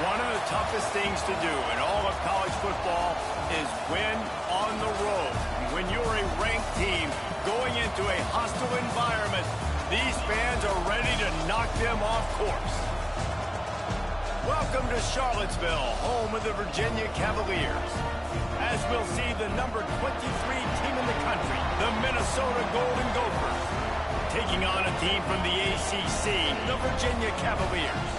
One of the toughest things to do in all of college football is win on the road. When you're a ranked team going into a hostile environment, these fans are ready to knock them off course. Welcome to Charlottesville, home of the Virginia Cavaliers. As we'll see the number 23 team in the country, the Minnesota Golden Gophers, taking on a team from the ACC, the Virginia Cavaliers.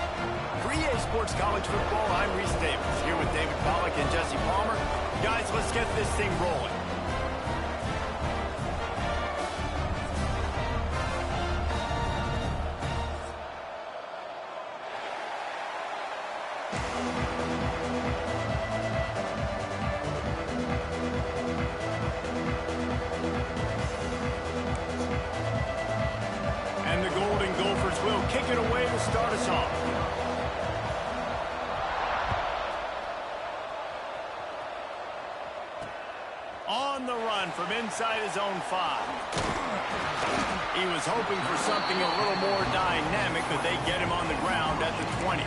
For EA Sports College Football, I'm Reese Davis, here with David Pollack and Jesse Palmer. Guys, let's get this thing rolling. And the Golden Gophers will kick it away to start us off. On the run from inside his own 5. He was hoping for something a little more dynamic, but they get him on the ground at the 20.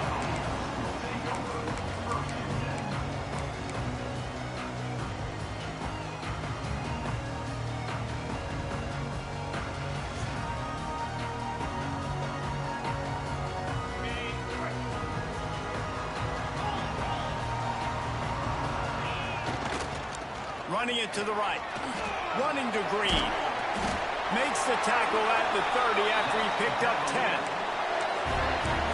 Running it to the right. Running to Green. Makes the tackle at the 30 after he picked up 10.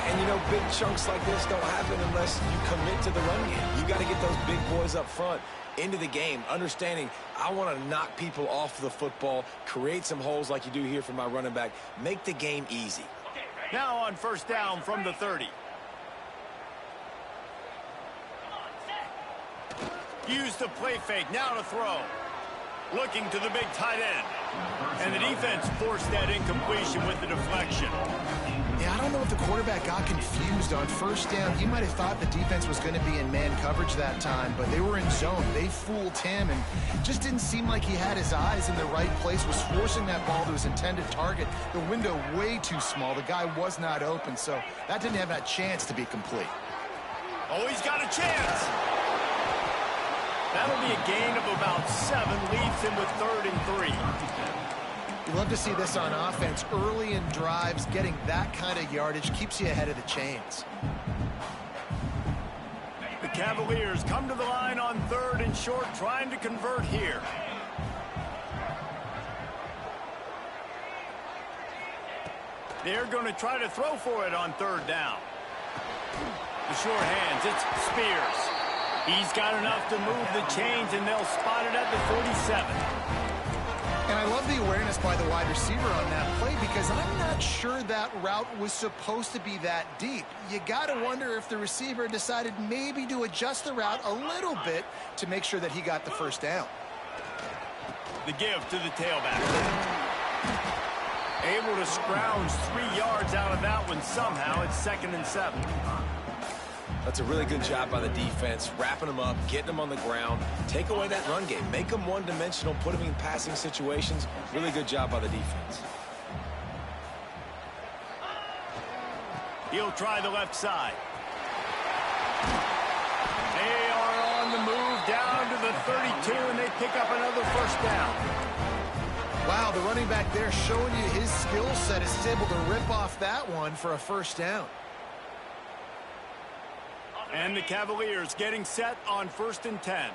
And, you know, big chunks like this don't happen unless you commit to the run game. You got to get those big boys up front into the game, understanding I want to knock people off the football, create some holes like you do here for my running back, make the game easy. Now on first down from the 30. Use the play fake, now to throw. Looking to the big tight end. And the defense forced that incompletion with the deflection. Yeah, I don't know if the quarterback got confused on first down. He might have thought the defense was going to be in man coverage that time, but they were in zone. They fooled him, and just didn't seem like he had his eyes in the right place, was forcing that ball to his intended target. The window way too small. The guy was not open, so that didn't have that chance to be complete. Oh, he's got a chance. That'll be a gain of about 7, leaves him with 3rd and 3. You love to see this on offense. Early in drives, getting that kind of yardage keeps you ahead of the chains. The Cavaliers come to the line on 3rd and short, trying to convert here. They're going to try to throw for it on 3rd down. The short hands, it's Spears. He's got enough to move the chains, and they'll spot it at the 47. And I love the awareness by the wide receiver on that play, because I'm not sure that route was supposed to be that deep. You got to wonder if the receiver decided maybe to adjust the route a little bit to make sure that he got the first down. The give to the tailback. Able to scrounge 3 yards out of that one somehow. It's 2nd and 7. That's a really good job by the defense, wrapping them up, getting them on the ground, take away that run game, make them one-dimensional, put them in passing situations. Really good job by the defense. He'll try the left side. They are on the move down to the 32, and they pick up another first down. Wow, the running back there showing you his skill set is able to rip off that one for a first down. And the Cavaliers getting set on 1st and 10.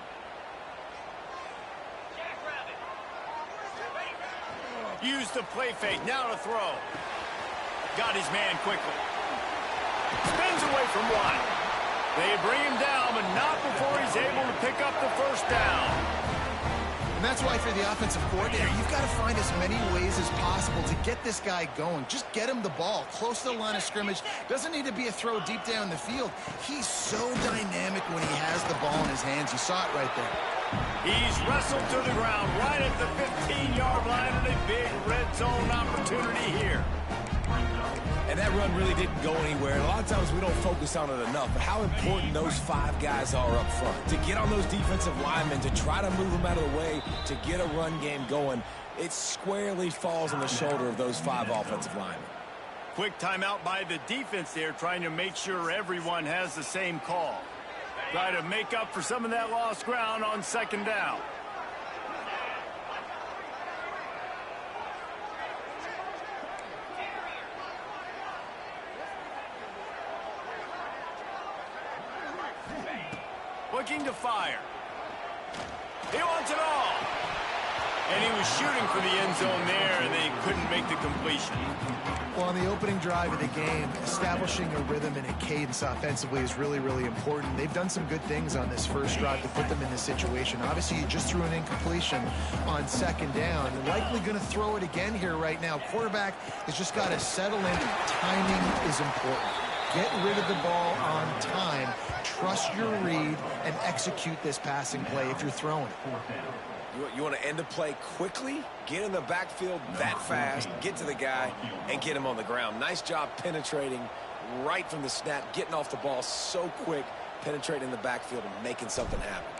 Use the play fake, now to throw. Got his man quickly. Spins away from 1. They bring him down, but not before he's able to pick up the first down. And that's why for the offensive coordinator, you've got to find as many ways as possible to get this guy going. Just get him the ball close to the line of scrimmage. Doesn't need to be a throw deep down the field. He's so dynamic when he has the ball in his hands. You saw it right there. He's wrestled to the ground right at the 15-yard line, and a big red zone opportunity here. And that run really didn't go anywhere. A lot of times we don't focus on it enough, but how important those 5 guys are up front. To get on those defensive linemen, to try to move them out of the way, to get a run game going, it squarely falls on the shoulder of those 5 offensive linemen. Quick timeout by the defense there, trying to make sure everyone has the same call. Try to make up for some of that lost ground on second down. Looking to fire. He wants it all. And he was shooting for the end zone there, and they couldn't make the completion. Well, on the opening drive of the game, establishing a rhythm and a cadence offensively is really, really important. They've done some good things on this first drive to put them in this situation. Obviously, you just threw an incompletion on second down. Likely going to throw it again here right now. Quarterback has just got to settle in. Timing is important. Get rid of the ball on time. Trust your read and execute this passing play if you're throwing it. You want to end the play quickly, get in the backfield that fast, get to the guy, and get him on the ground. Nice job penetrating right from the snap, getting off the ball so quick, penetrating the backfield and making something happen.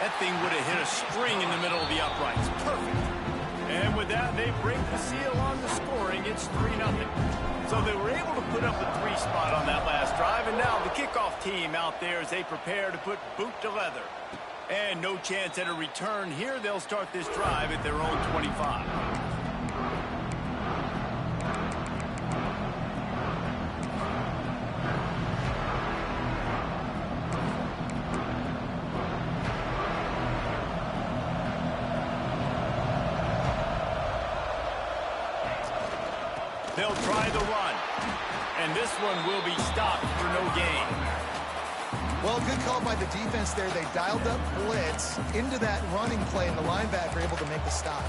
That thing would have hit a string in the middle of the uprights. Perfect. And with that, they break the seal on the scoring. It's 3-0. So they were able to put up a 3 spot on that last drive, and now the kickoff team out there as they prepare to put boot to leather. And no chance at a return here. They'll start this drive at their own 25. They'll try the run, and this one will be stopped for no gain. Well, good call by the defense there. They dialed up blitz into that running play, and the linebacker able to make the stop.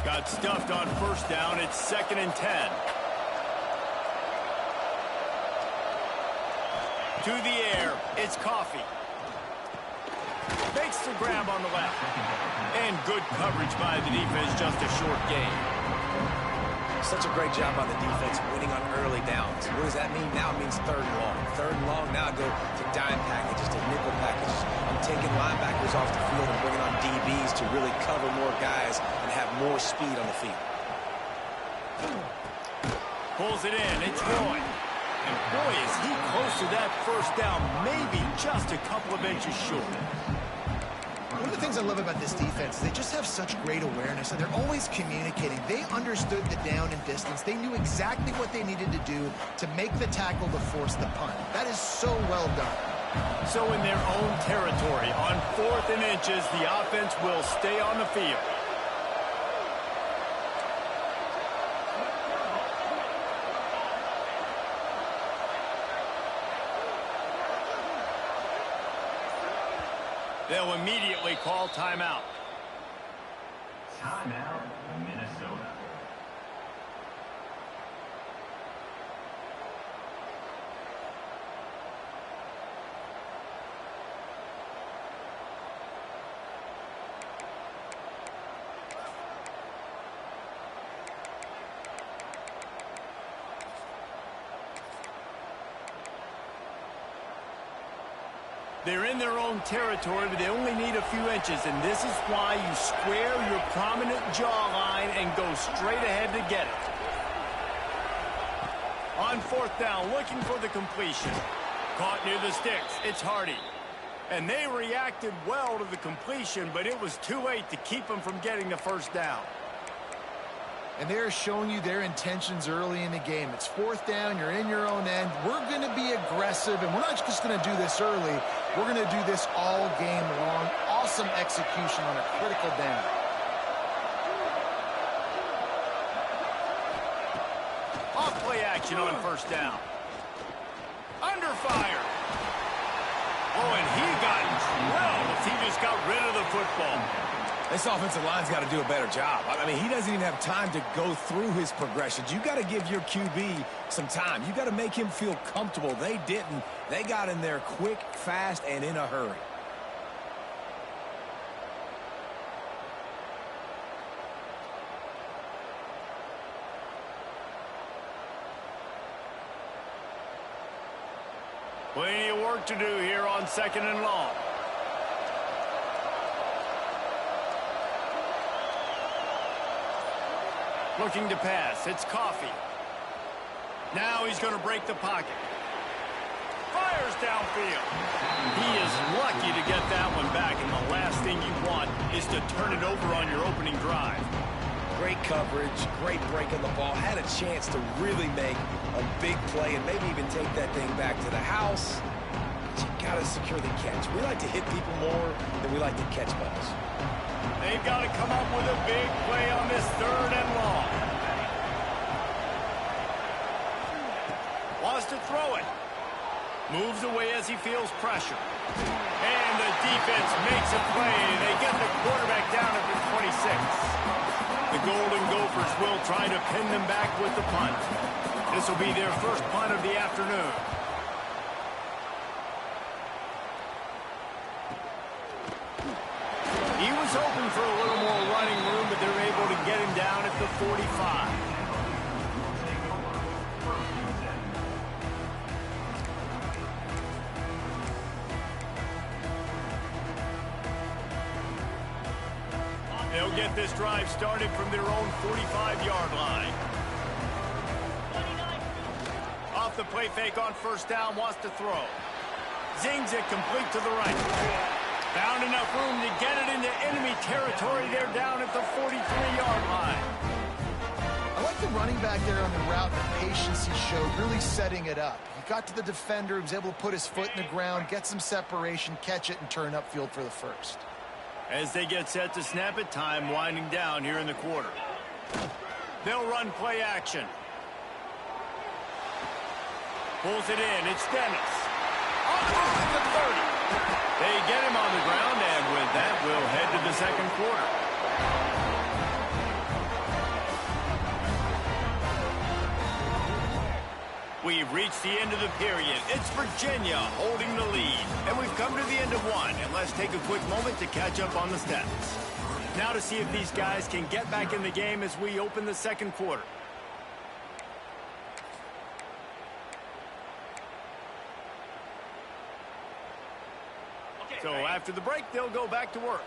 Got stuffed on first down. It's 2nd and 10. To the air, it's Coffee. Makes the grab on the left. And good coverage by the defense, just a short gain. Such a great job by the defense winning on early downs. What does that mean? Now it means 3rd and long. 3rd and long, now I go to dime packages, to nickel packages. I'm taking linebackers off the field and bringing on DBs to really cover more guys and have more speed on the field. Pulls it in. It's Roy. And boy, is he close to that first down, maybe just a couple of inches short. One of the things I love about this defense is they just have such great awareness, and they're always communicating. They understood the down and distance. They knew exactly what they needed to do to make the tackle to force the punt. That is so well done. So in their own territory, on 4th and inches, the offense will stay on the field. They'll immediately call timeout. Timeout, Minnesota. They're in their own territory, but they only need a few inches, and this is why you square your prominent jawline and go straight ahead to get it. On 4th down, looking for the completion. Caught near the sticks. It's Hardy. And they reacted well to the completion, but it was too late to keep them from getting the first down. And they're showing you their intentions early in the game. It's 4th down, you're in your own end. We're going to be aggressive, and we're not just going to do this early. We're going to do this all game long. Awesome execution on a critical down. Off play action on 1st down. Under fire. Oh, and he got drilled as he just got rid of the football. This offensive line's got to do a better job. I mean, he doesn't even have time to go through his progressions. You got to give your QB some time. You got to make him feel comfortable. They didn't. They got in there quick, fast, and in a hurry. Plenty of work to do here on 2nd and long. Looking to pass. It's Coffee. Now he's going to break the pocket. Fires downfield. He is lucky to get that one back, and the last thing you want is to turn it over on your opening drive. Great coverage, great break on the ball. Had a chance to really make a big play and maybe even take that thing back to the house. But you got to secure the catch. We like to hit people more than we like to catch balls. They've got to come up with a big play on this 3rd and long. Wants to throw it. Moves away as he feels pressure. And the defense makes a play. They get the quarterback down at the 26. The Golden Gophers will try to pin them back with the punt. This will be their first punt of the afternoon. He was hoping for a little more running room, but they're able to get him down at the 45. They'll get this drive started from their own 45-yard line. Off the play fake on 1st down, wants to throw. Zings it complete to the right. Found enough room to get it into enemy territory. They're down at the 43-yard line. I like the running back there on the route, the patience he showed, really setting it up. He got to the defender, he was able to put his foot in the ground, get some separation, catch it, and turn upfield for the first. As they get set to snap it, time winding down here in the quarter. They'll run play action. Pulls it in. It's Dennis. On the move at the 30. They get him on the ground, and with that, we'll head to the second quarter. We've reached the end of the period. It's Virginia holding the lead. And we've come to the end of one. And let's take a quick moment to catch up on the stats. Now to see if these guys can get back in the game as we open the second quarter. So after the break, they'll go back to work.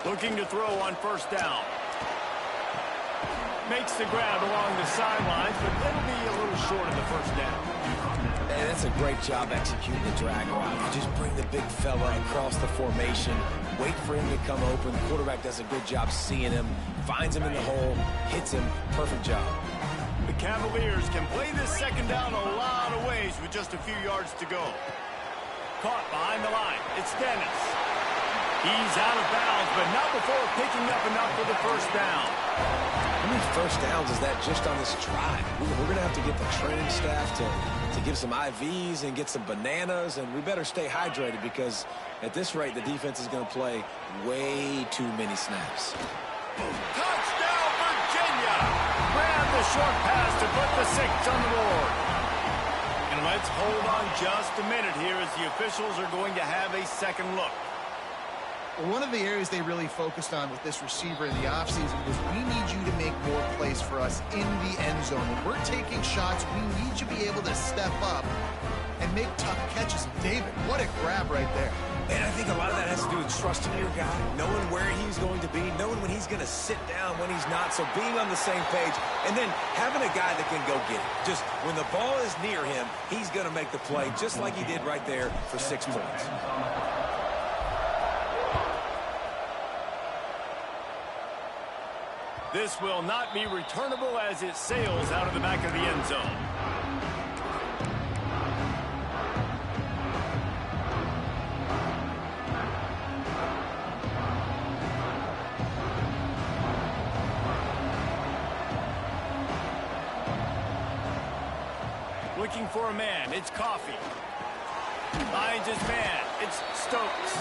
Looking to throw on 1st down. Makes the grab along the sidelines, but it'll be a little short of the 1st down. And that's a great job executing the drag route. You just bring the big fella across the formation, wait for him to come open. The quarterback does a good job seeing him, finds him in the hole, hits him. Perfect job. The Cavaliers can play this 2nd down a lot of ways with just a few yards to go. Caught behind the line. It's Dennis. He's out of bounds, but not before picking up enough for the 1st down. How many 1st downs is that just on this drive? We're going to have to get the training staff to give some IVs and get some bananas, and we better stay hydrated because at this rate, the defense is going to play way too many snaps. Touchdown, Virginia! Grab the short pass to put the 6 on the board. And let's hold on just a minute here as the officials are going to have a second look. Well, one of the areas they really focused on with this receiver in the offseason was we need you to make more plays for us in the end zone. When we're taking shots, we need you to be able to step up and make tough catches. David, what a grab right there. And I think a lot of that has to do with trusting your guy, knowing where he's going to be, knowing when he's going to sit down, when he's not. So being on the same page, and then having a guy that can go get it. Just when the ball is near him, he's going to make the play just like he did right there for 6 points. This will not be returnable as it sails out of the back of the end zone. Looking for a man. It's Coffee. Finds his man. It's Stokes.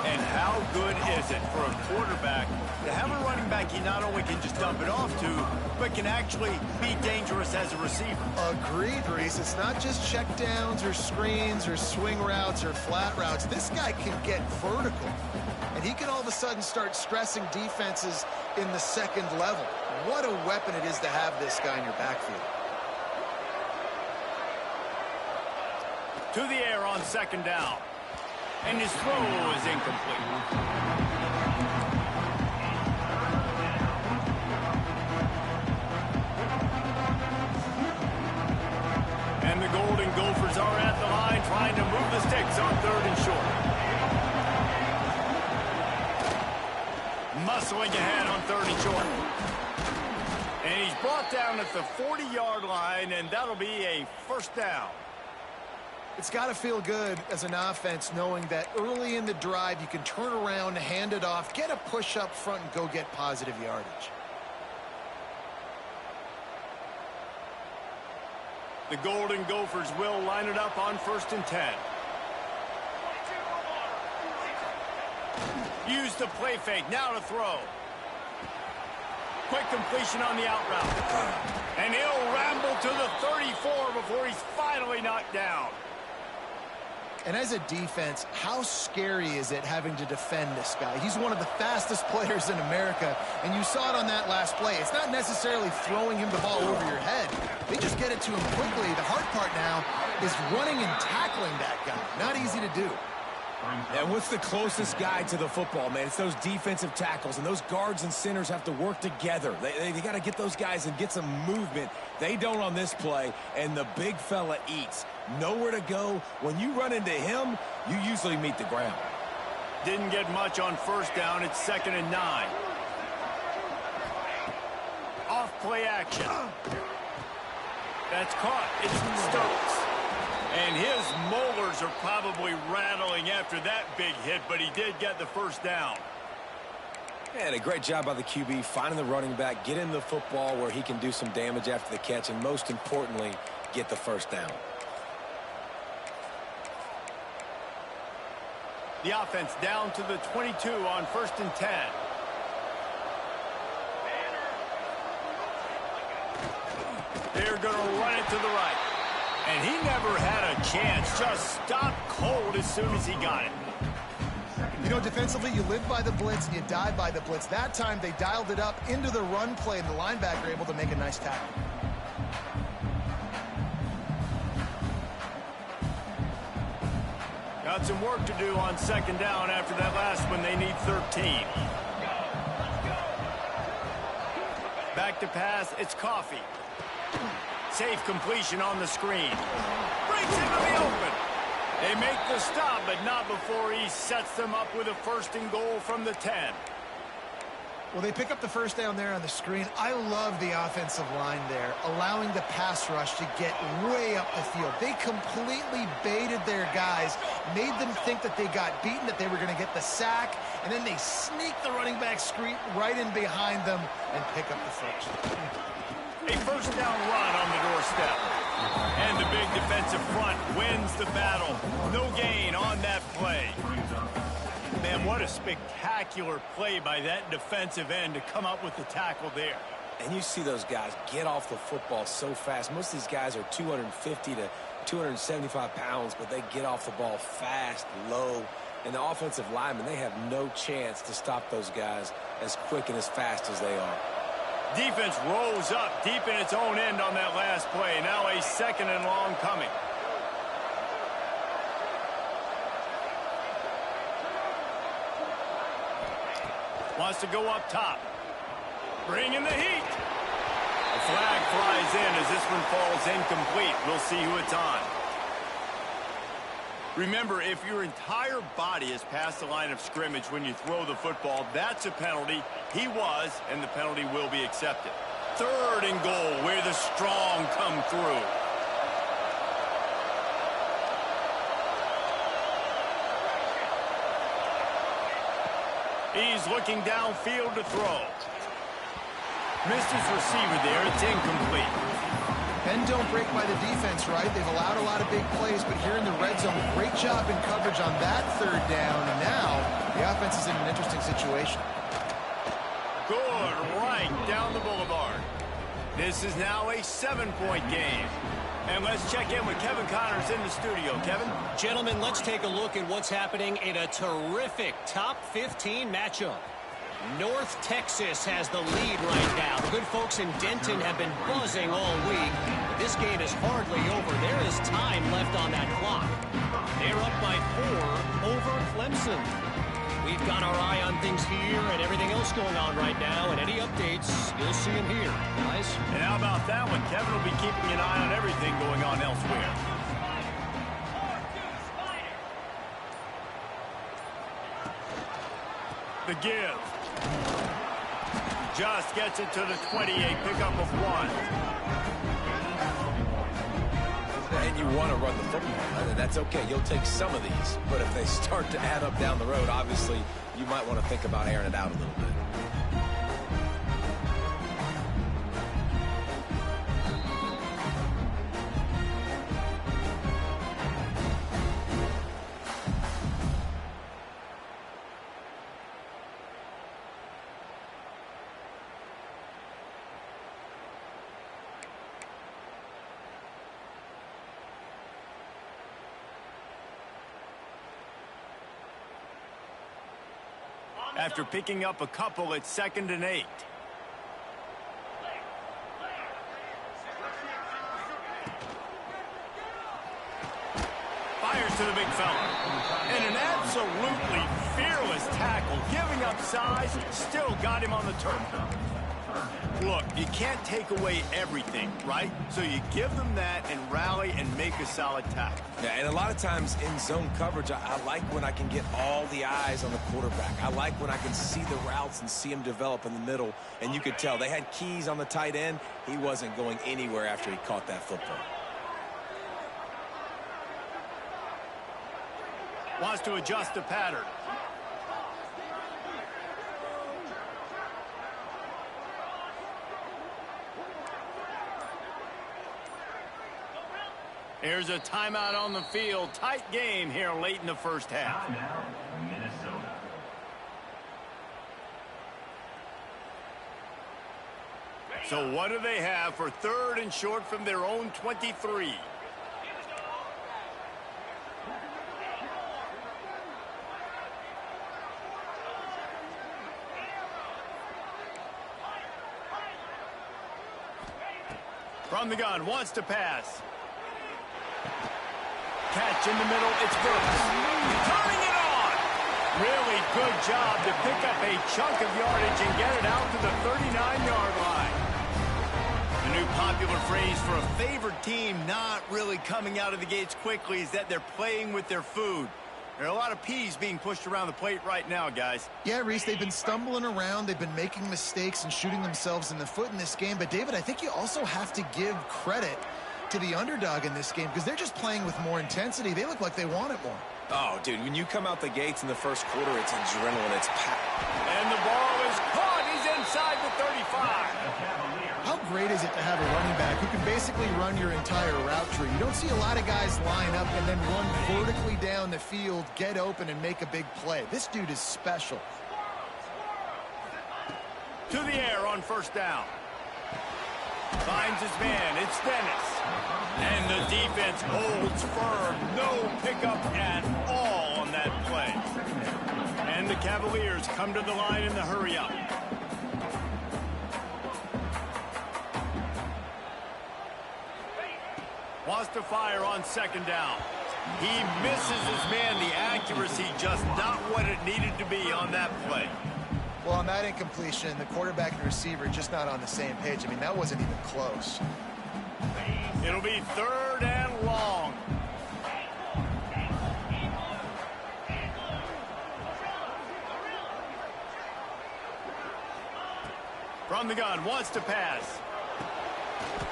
And how good is it for a quarterback to have a running back he not only can just dump it off to, but can actually be dangerous as a receiver? Agreed, Reese. It's not just checkdowns or screens or swing routes or flat routes. This guy can get vertical, and he can all of a sudden start stressing defenses in the 2nd level. What a weapon it is to have this guy in your backfield. To the air on second down. And his throw is incomplete. And the Golden Gophers are at the line trying to move the sticks on 3rd and short. Muscling ahead on 3rd and short. And he's brought down at the 40-yard line, and that'll be a first down. It's got to feel good as an offense knowing that early in the drive you can turn around, hand it off, get a push up front, and go get positive yardage. The Golden Gophers will line it up on 1st and 10. Use the play fake. Now to throw. Quick completion on the out route. And he'll ramble to the 34 before he's finally knocked down. And as a defense, how scary is it having to defend this guy? He's one of the fastest players in America, and you saw it on that last play. It's not necessarily throwing him the ball over your head. They just get it to him quickly. The hard part now is running and tackling that guy. Not easy to do. And what's the closest guy to the football, man? It's those defensive tackles, and those guards and centers have to work together. They got to get those guys and get some movement. They don't on this play, and the big fella eats. Nowhere to go. When you run into him, you usually meet the ground. Didn't get much on 1st down. It's 2nd and 9. Off play action. That's caught. It's Stokes. And his molars are probably rattling after that big hit, but he did get the first down. And a great job by the QB finding the running back, get him the football where he can do some damage after the catch, and most importantly, get the first down. The offense down to the 22 on 1st and 10. They're going to run it to the right. And he never had a chance. Just stopped cold as soon as he got it. You know, defensively, you live by the blitz and you die by the blitz. That time, they dialed it up into the run play, and the linebacker able to make a nice tackle. Got some work to do on 2nd down after that last one. They need 13. Back to pass. It's Coffee. Safe completion on the screen. Breaks into the open. They make the stop, but not before he sets them up with a 1st and goal from the 10. Well, they pick up the first down there on the screen. I love the offensive line there, allowing the pass rush to get way up the field. They completely baited their guys, made them think that they got beaten, that they were going to get the sack, and then they sneak the running back screen right in behind them and pick up the first. A first down run on the doorstep. And the big defensive front wins the battle. No gain on that play. Man, what a spectacular play by that defensive end to come up with the tackle there. And you see those guys get off the football so fast. Most of these guys are 250 to 275 pounds, but they get off the ball fast, low. And the offensive linemen, they have no chance to stop those guys as quick and as fast as they are. Defense rose up deep in its own end on that last play. Now a 2nd and long coming. Wants to go up top. Bring in the heat. A flag flies in as this one falls incomplete. We'll see who it's on. Remember, if your entire body is past the line of scrimmage when you throw the football, that's a penalty. He was, and the penalty will be accepted. 3rd and goal, where the strong come through. He's looking downfield to throw. Missed his receiver there. It's incomplete. Bend don't break by the defense, right? They've allowed a lot of big plays, but here in the red zone, great job in coverage on that 3rd down. And now the offense is in an interesting situation. Good right down the boulevard. This is now a 7-point game. And let's check in with Kevin Connors in the studio. Kevin? Gentlemen, let's take a look at what's happening in a terrific top 15 matchup. North Texas has the lead right now. The good folks in Denton have been buzzing all week. But this game is hardly over. There is time left on that clock. They're up by 4 over Clemson. We've got our eye on things here and everything else going on right now, and any updates, you'll see them here, guys. And how about that one? Kevin will be keeping an eye on everything going on elsewhere. The give. Just gets it to the 28, pickup of 1. And you want to run the football. I mean, that's okay. You'll take some of these. But if they start to add up down the road, obviously, you might want to think about airing it out a little bit. After picking up a couple, it's 2nd and 8. Fires to the big fella. And an absolutely fearless tackle. Giving up size, still got him on the turf. Look, you can't take away everything, right? So you give them that and rally and make a solid tackle. Yeah, and a lot of times in zone coverage, I like when I can get all the eyes on the quarterback. I like when I can see the routes and see him develop in the middle. And you could tell they had keys on the tight end. He wasn't going anywhere after he caught that football. Wants to adjust the pattern. Here's a timeout on the field. Tight game here late in the first half. Timeout, Minnesota. So what do they have for 3rd and short from their own 23? From the gun, wants to pass. Catch in the middle, it's Burks. Turning it on! Really good job to pick up a chunk of yardage and get it out to the 39-yard line. The new popular phrase for a favored team not really coming out of the gates quickly is that they're playing with their food. There are a lot of peas being pushed around the plate right now, guys. Yeah, Reese, they've been stumbling around. They've been making mistakes and shooting themselves in the foot in this game. But, David, I think you also have to give credit to the underdog in this game because they're just playing with more intensity. They look like they want it more. Oh, dude, when you come out the gates in the first quarter, it's adrenaline, it's packed. And the ball is caught. He's inside the 35. How great is it to have a running back who can basically run your entire route tree? You don't see a lot of guys line up and then run vertically down the field, get open, and make a big play. This dude is special. To the air on first down. Finds his man. It's Dennis. And the defense holds firm. No pickup at all on that play. And the Cavaliers come to the line in the hurry-up. Wants to fire on 2nd down. He misses his man. The accuracy just not what it needed to be on that play. Well, on that incompletion, the quarterback and receiver just not on the same page. I mean, that wasn't even close. It'll be 3rd and long. From the gun, wants to pass.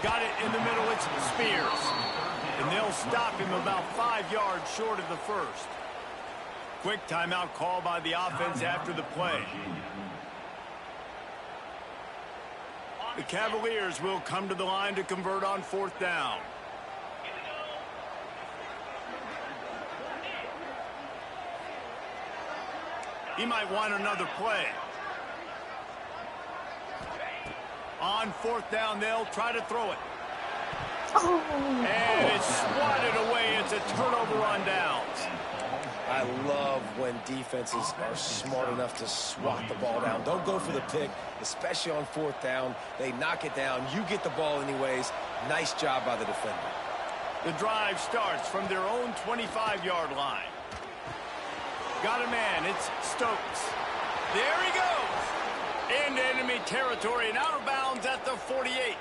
Got it in the middle, it's Spears. And they'll stop him about 5 yards short of the first. Quick timeout call by the offense after the play. The Cavaliers will come to the line to convert on 4th down. He might want another play. On 4th down, they'll try to throw it. And it's swatted away. It's a turnover on downs. I love when defenses are smart enough to swat the ball down. Don't go for the pick, especially on 4th down. They knock it down. You get the ball anyways. Nice job by the defender. The drive starts from their own 25-yard line. Got a man, it's Stokes. There he goes! Into enemy territory and out of bounds at the 48.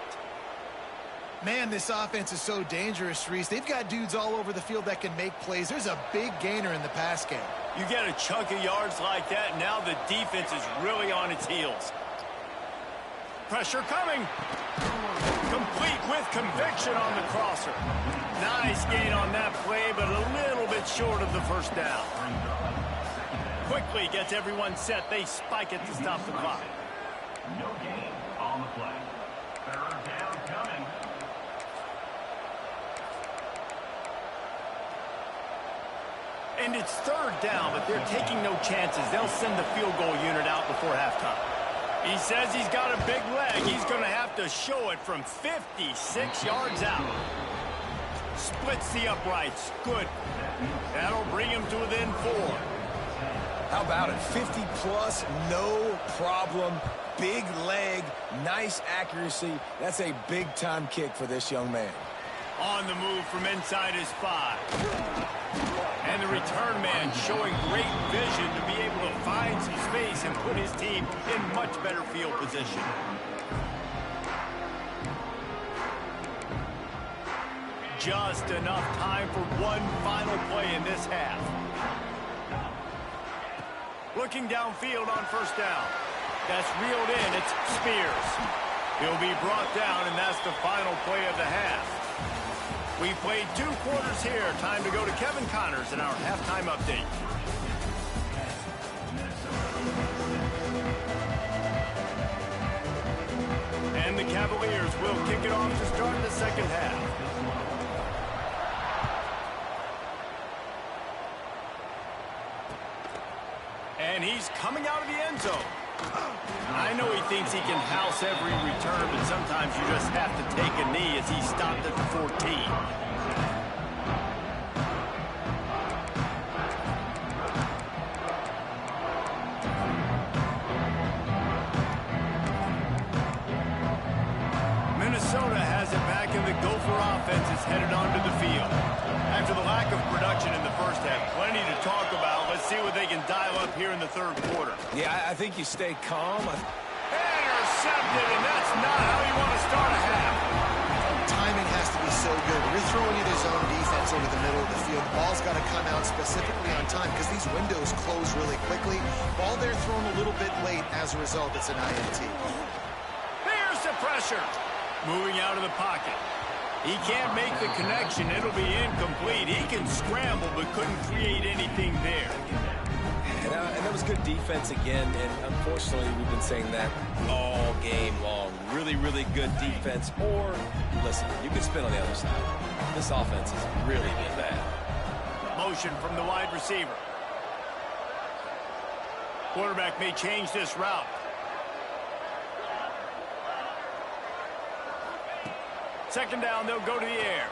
Man, this offense is so dangerous, Reese. They've got dudes all over the field that can make plays. There's a big gainer in the pass game. You get a chunk of yards like that, and now the defense is really on its heels. Pressure coming. Complete with conviction on the crosser. Nice gain on that play, but a little bit short of the first down. Quickly gets everyone set. They spike it to stop the clock. No gain on the play. Third down coming. And it's third down, but they're taking no chances. They'll send the field goal unit out before halftime. He says he's got a big leg. He's going to have to show it from 56 yards out. Splits the uprights. Good. That'll bring him to within 4. How about it? 50-plus, no problem. Big leg, nice accuracy. That's a big-time kick for this young man. On the move from inside his 5. And the return man showing great vision to be able to find some space and put his team in much better field position. Just enough time for one final play in this half. Looking downfield on first down. That's reeled in. It's Spears. He'll be brought down, and that's the final play of the half. We've played 2 quarters here. Time to go to Kevin Connors in our halftime update. And the Cavaliers will kick it off to start the second half. And he's coming out of the end zone. I know he thinks he can house every return, but sometimes you just have to take a knee as he stopped at the 14. Minnesota has it back, and the Gopher offense is headed onto the field. After the lack of production in the first half, plenty to talk about. Let's see what they can dial up here in the third quarter. Yeah, I think you stay calm. Intercepted, and that's not how you want to start a half. Timing has to be so good. When you're throwing it his own defense over the middle of the field, the ball's got to come out specifically on time because these windows close really quickly. Ball there thrown a little bit late. As a result, it's an INT. There's the pressure. Moving out of the pocket. He can't make the connection. It'll be incomplete. He can scramble, but couldn't create anything there. And that was good defense again, and unfortunately, we've been saying that all game long. Really, really good defense. Or, listen, you can spin on the other side. This offense has really been bad. Motion from the wide receiver. Quarterback may change this route. Second down, they'll go to the air.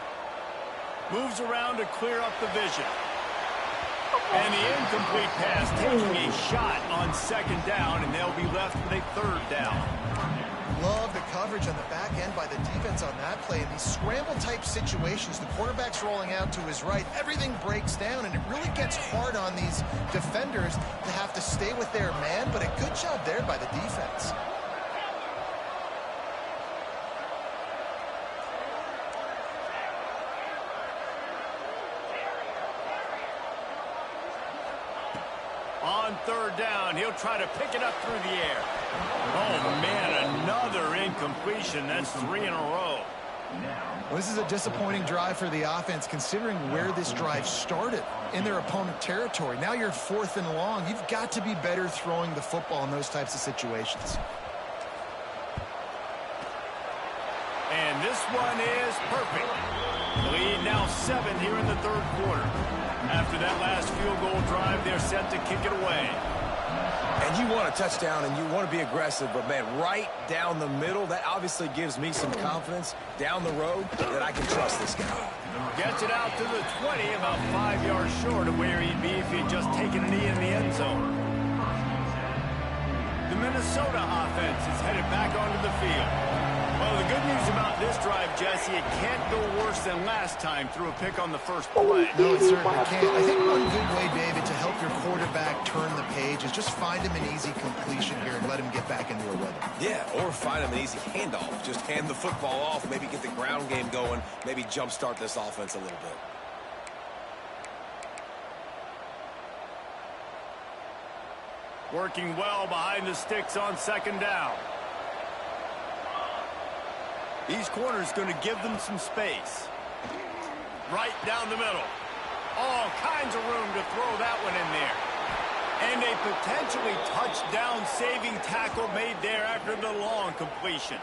Moves around to clear up the vision. And the incomplete pass taking a shot on second down, and they'll be left with a third down. Love the coverage on the back end by the defense on that play. In these scramble-type situations, the quarterback's rolling out to his right. Everything breaks down, and it really gets hard on these defenders to have to stay with their man, but a good job there by the defense. On third down, he'll try to pick it up through the air. Oh, man, another incompletion. That's 3 in a row. Well, this is a disappointing drive for the offense, considering where this drive started, in their opponent territory. Now you're 4th and long. You've got to be better throwing the football in those types of situations. And this one is perfect. The lead now 7 here in the third quarter. After that last field goal drive, they're set to kick it away. And you want a touchdown, and you want to be aggressive, but, man, right down the middle, that obviously gives me some confidence down the road that I can trust this guy. Gets it out to the 20, about 5 yards short of where he'd be if he'd just taken a knee in the end zone. The Minnesota offense is headed back onto the field. Well, the good news about this drive, Jesse, it can't go worse than last time through a pick on the first play. No, it certainly can't. I think one good way, David, to help your quarterback turn the page is just find him an easy completion here and let him get back into a rhythm. Yeah, or find him an easy handoff. Just hand the football off, maybe get the ground game going, maybe jumpstart this offense a little bit. Working well behind the sticks on second down. These corners going to give them some space. Right down the middle. All kinds of room to throw that one in there. And a potentially touchdown-saving tackle made there after the long completion.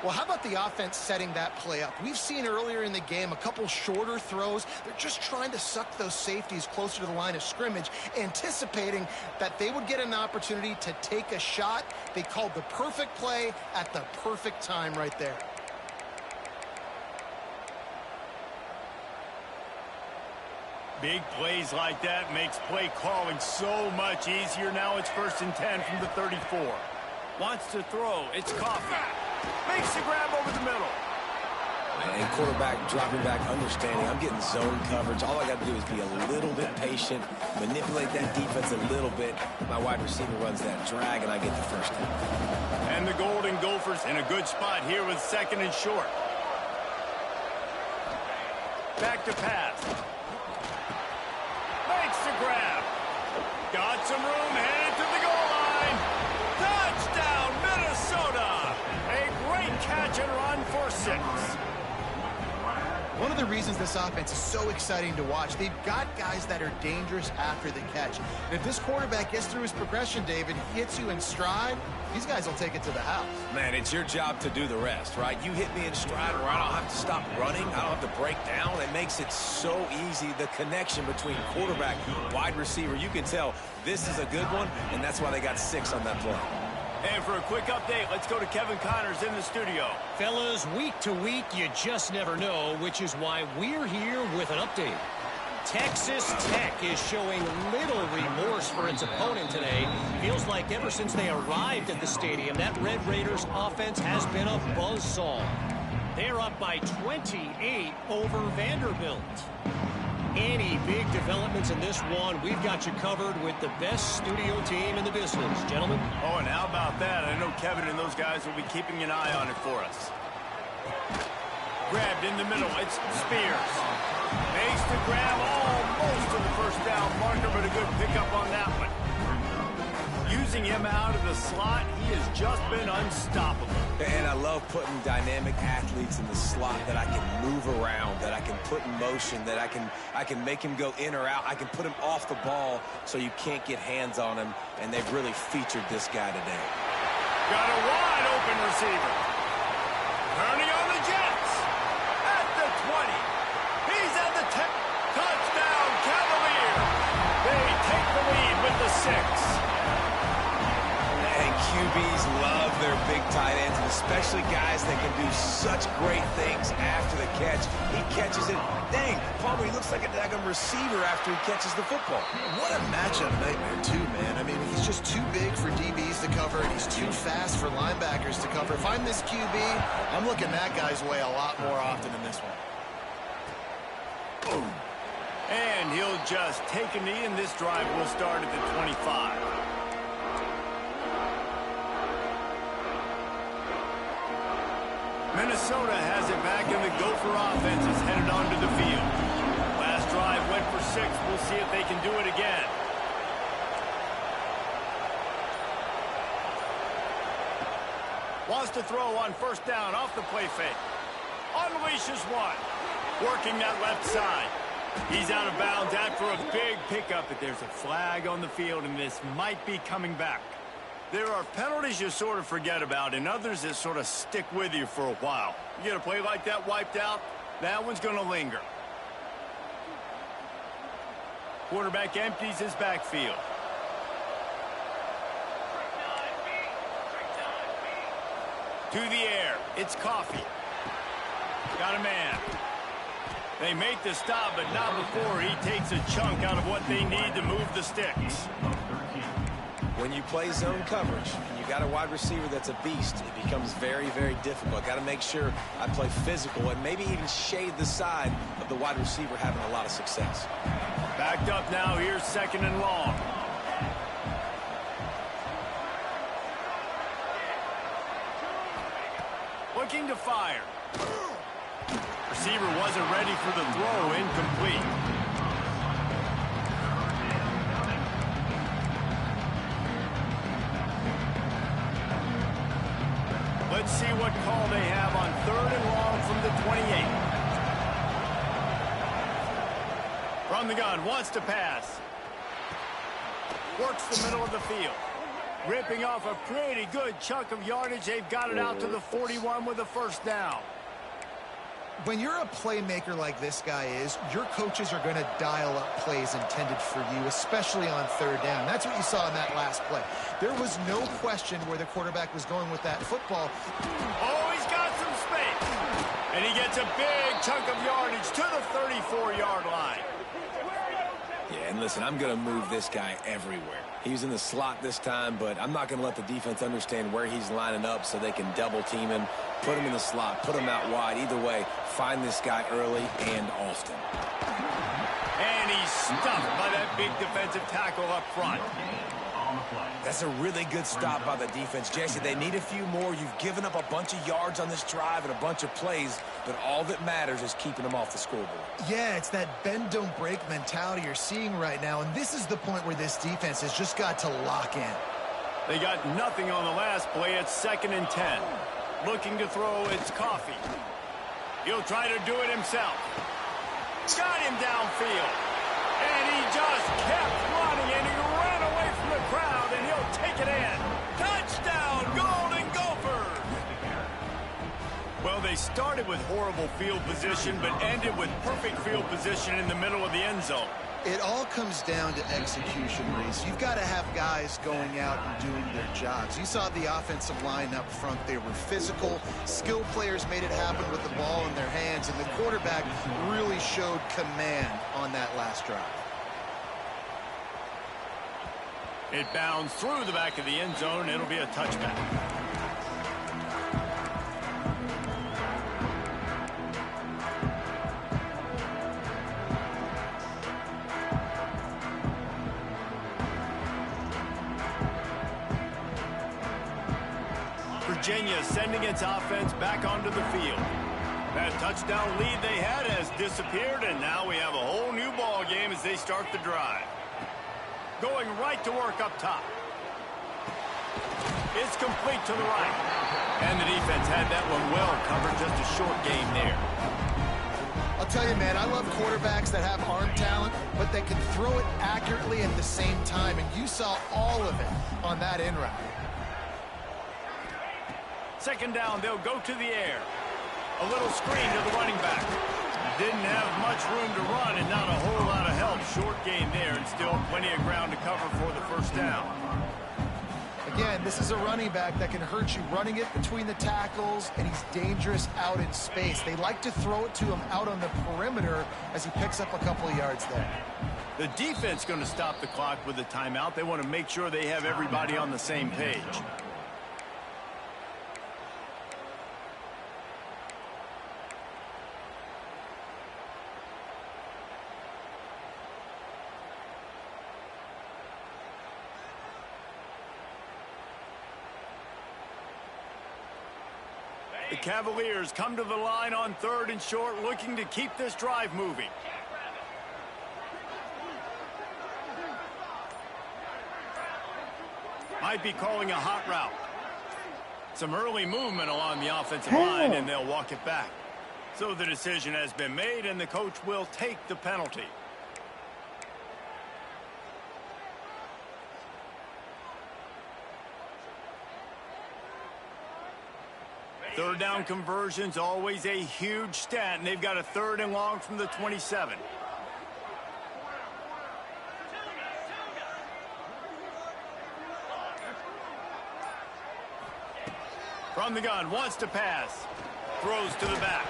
Well, how about the offense setting that play up? We've seen earlier in the game a couple shorter throws. They're just trying to suck those safeties closer to the line of scrimmage, anticipating that they would get an opportunity to take a shot. They called the perfect play at the perfect time right there. Big plays like that makes play calling so much easier. Now it's 1st and 10 from the 34. Wants to throw. It's Coffee. Makes the grab over the middle. And quarterback dropping back, understanding I'm getting zone coverage. All I got to do is be a little bit patient, manipulate that defense a little bit. My wide receiver runs that drag, and I get the first down. And the Golden Gophers in a good spot here with 2nd and short. Back to pass. Makes the grab. Got some room, headed to the goal line. Touchdown, Minnesota! A great catch and run for 6. One of the reasons this offense is so exciting to watch, they've got guys that are dangerous after the catch. And if this quarterback gets through his progression, David, hits you in stride, these guys will take it to the house. Man, it's your job to do the rest, right? You hit me in stride where I don't have to stop running. I don't have to break down. It makes it so easy, the connection between quarterback, wide receiver. You can tell this is a good one, and that's why they got 6 on that play. And for a quick update, let's go to Kevin Connors in the studio. Fellas, week to week, you just never know, which is why we're here with an update. Texas Tech is showing little remorse for its opponent today. Feels like ever since they arrived at the stadium, that Red Raiders offense has been a buzzsaw. They're up by 28 over Vanderbilt. Any big developments in this one, we've got you covered with the best studio team in the business, gentlemen. Oh, and how about that? I know Kevin and those guys will be keeping an eye on it for us. Grabbed in the middle. It's Spears. Makes the grab almost to the first down marker, but a good pickup on that one. Using him out of the slot, he has just been unstoppable. And I love putting dynamic athletes in the slot that I can move around, that I can put in motion, that I can make him go in or out. I can put him off the ball so you can't get hands on him, and they've really featured this guy today. Got a wide open receiver. Turning on the Jets. At the 20. He's at the 10. Touchdown, Cavaliers. They take the lead with the 6. And QBs love their big tight ends, and especially guys that can do such great things after the catch. He catches it. Dang, Palmer, he looks like a daggum receiver after he catches the football. What a matchup nightmare, too, man. I mean, he's just too big for DBs to cover, and he's too fast for linebackers to cover. If I'm this QB, I'm looking that guy's way a lot more often than this one. Boom. And he'll just take a knee, and this drive will start at the 25. Minnesota has it back, and the Gopher offense is headed onto the field. Last drive went for 6. We'll see if they can do it again. Wants to throw on first down off the play fake. Unleashes one. Working that left side. He's out of bounds after a big pickup, but there's a flag on the field, and this might be coming back. There are penalties you sort of forget about and others that sort of stick with you for a while. You get a play like that wiped out, that one's going to linger. Quarterback empties his backfield. To the air, it's Coffee. Got a man. They make the stop, but not before he takes a chunk out of what they need to move the sticks. When you play zone coverage and you got a wide receiver that's a beast, it becomes very, very difficult. Got to make sure I play physical and maybe even shade the side of the wide receiver having a lot of success. Backed up now. Here's 2nd and long. Looking to fire. Receiver wasn't ready for the throw. Incomplete. Let's see what call they have on 3rd and long from the 28. From the gun, wants to pass. Works the middle of the field. Ripping off a pretty good chunk of yardage. They've got it out to the 41 with a 1st down. When you're a playmaker like this guy is, your coaches are going to dial up plays intended for you, especially on 3rd down. That's what you saw in that last play. There was no question where the quarterback was going with that football. Oh, he's got some space. And he gets a big chunk of yardage to the 34-yard line. Yeah, and listen, I'm going to move this guy everywhere. He's in the slot this time, but I'm not going to let the defense understand where he's lining up so they can double team him, put him in the slot, put him out wide. Either way, find this guy early and often. And he's stuffed by that big defensive tackle up front. That's a really good stop by the defense. Jesse, they need a few more. You've given up a bunch of yards on this drive and a bunch of plays, but all that matters is keeping them off the scoreboard. Yeah, it's that bend, don't break mentality you're seeing right now, and this is the point where this defense has just got to lock in. They got nothing on the last play. It's 2nd and 10. Looking to throw, it's Coffee. He'll try to do it himself. Got him downfield. And he just kept running, and he ran away from the crowd, and he'll take it in. Touchdown, Golden Gophers! Well, they started with horrible field position, but ended with perfect field position in the middle of the end zone. It all comes down to execution, Reese. You've got to have guys going out and doing their jobs. You saw the offensive line up front. They were physical. Skilled players made it happen with the ball in their hands, and the quarterback really showed command on that last drive. It bounds through the back of the end zone. It'll be a touchback. Virginia sending its offense back onto the field. That touchdown lead they had has disappeared, and now we have a whole new ball game as they start the drive. Going right to work up top. It's complete to the right. And the defense had that one well covered. Just a short game there. I'll tell you, man, I love quarterbacks that have arm talent, but that can throw it accurately at the same time, and you saw all of it on that in route. 2nd down, they'll go to the air. A little screen to the running back. Didn't have much room to run and not a whole lot of help. Short game there and still plenty of ground to cover for the 1st down. Again, this is a running back that can hurt you running it between the tackles, and he's dangerous out in space. They like to throw it to him out on the perimeter as he picks up a couple of yards there. The defense going to stop the clock with a timeout. They want to make sure they have everybody on the same page. The Cavaliers come to the line on 3rd and short, looking to keep this drive moving. Might be calling a hot route. Some early movement along the offensive line, and they'll walk it back. So the decision has been made, and the coach will take the penalty. Third down conversions, always a huge stat, and they've got a 3rd and long from the 27. From the gun, wants to pass. Throws to the back.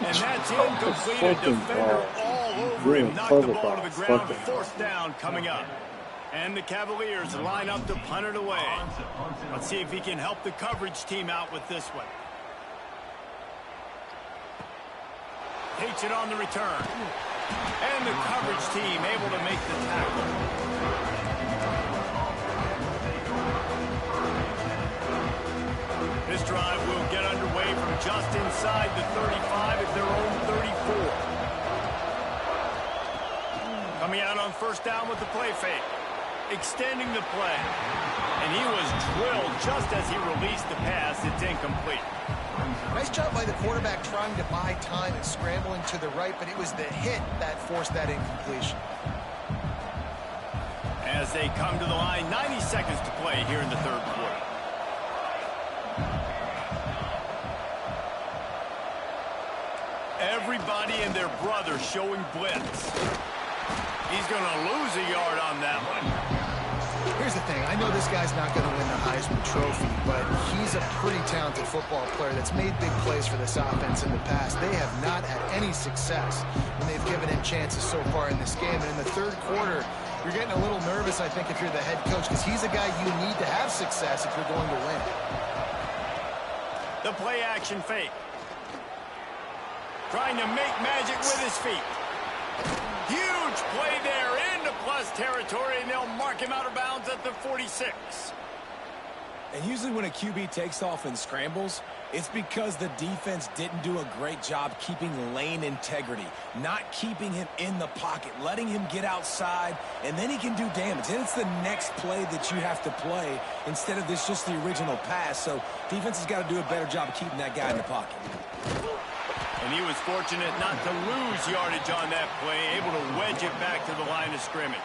And that's incomplete. A defender all over him. Knocked the ball to the ground. 4th down coming up. And the Cavaliers line up to punt it away. Let's see if he can help the coverage team out with this one. Takes it on the return. And the coverage team able to make the tackle. This drive will get underway from just inside the 35 at their own 34. Coming out on first down with the play fake. Extending the play. And he was drilled just as he released the pass. It's incomplete. Nice job by the quarterback trying to buy time and scrambling to the right, but it was the hit that forced that incompletion. As they come to the line, 90 seconds to play here in the third quarter. Everybody and their brother showing blitz. He's going to lose a yard on that one. Here's the thing. I know this guy's not going to win the Heisman Trophy, but he's a pretty talented football player that's made big plays for this offense in the past. They have not had any success when they've given him chances so far in this game. And in the third quarter, you're getting a little nervous, I think, if you're the head coach, because he's a guy you need to have success if you're going to win. The play action fake. Trying to make magic with his feet. Huge play there into plus territory, and they'll mark him out of bounds at the 46. And usually when a QB takes off and scrambles, it's because the defense didn't do a great job keeping lane integrity, not keeping him in the pocket, letting him get outside, and then he can do damage. And it's the next play that you have to play instead of this just the original pass. So defense has got to do a better job of keeping that guy in the pocket. And he was fortunate not to lose yardage on that play, able to wedge it back to the line of scrimmage.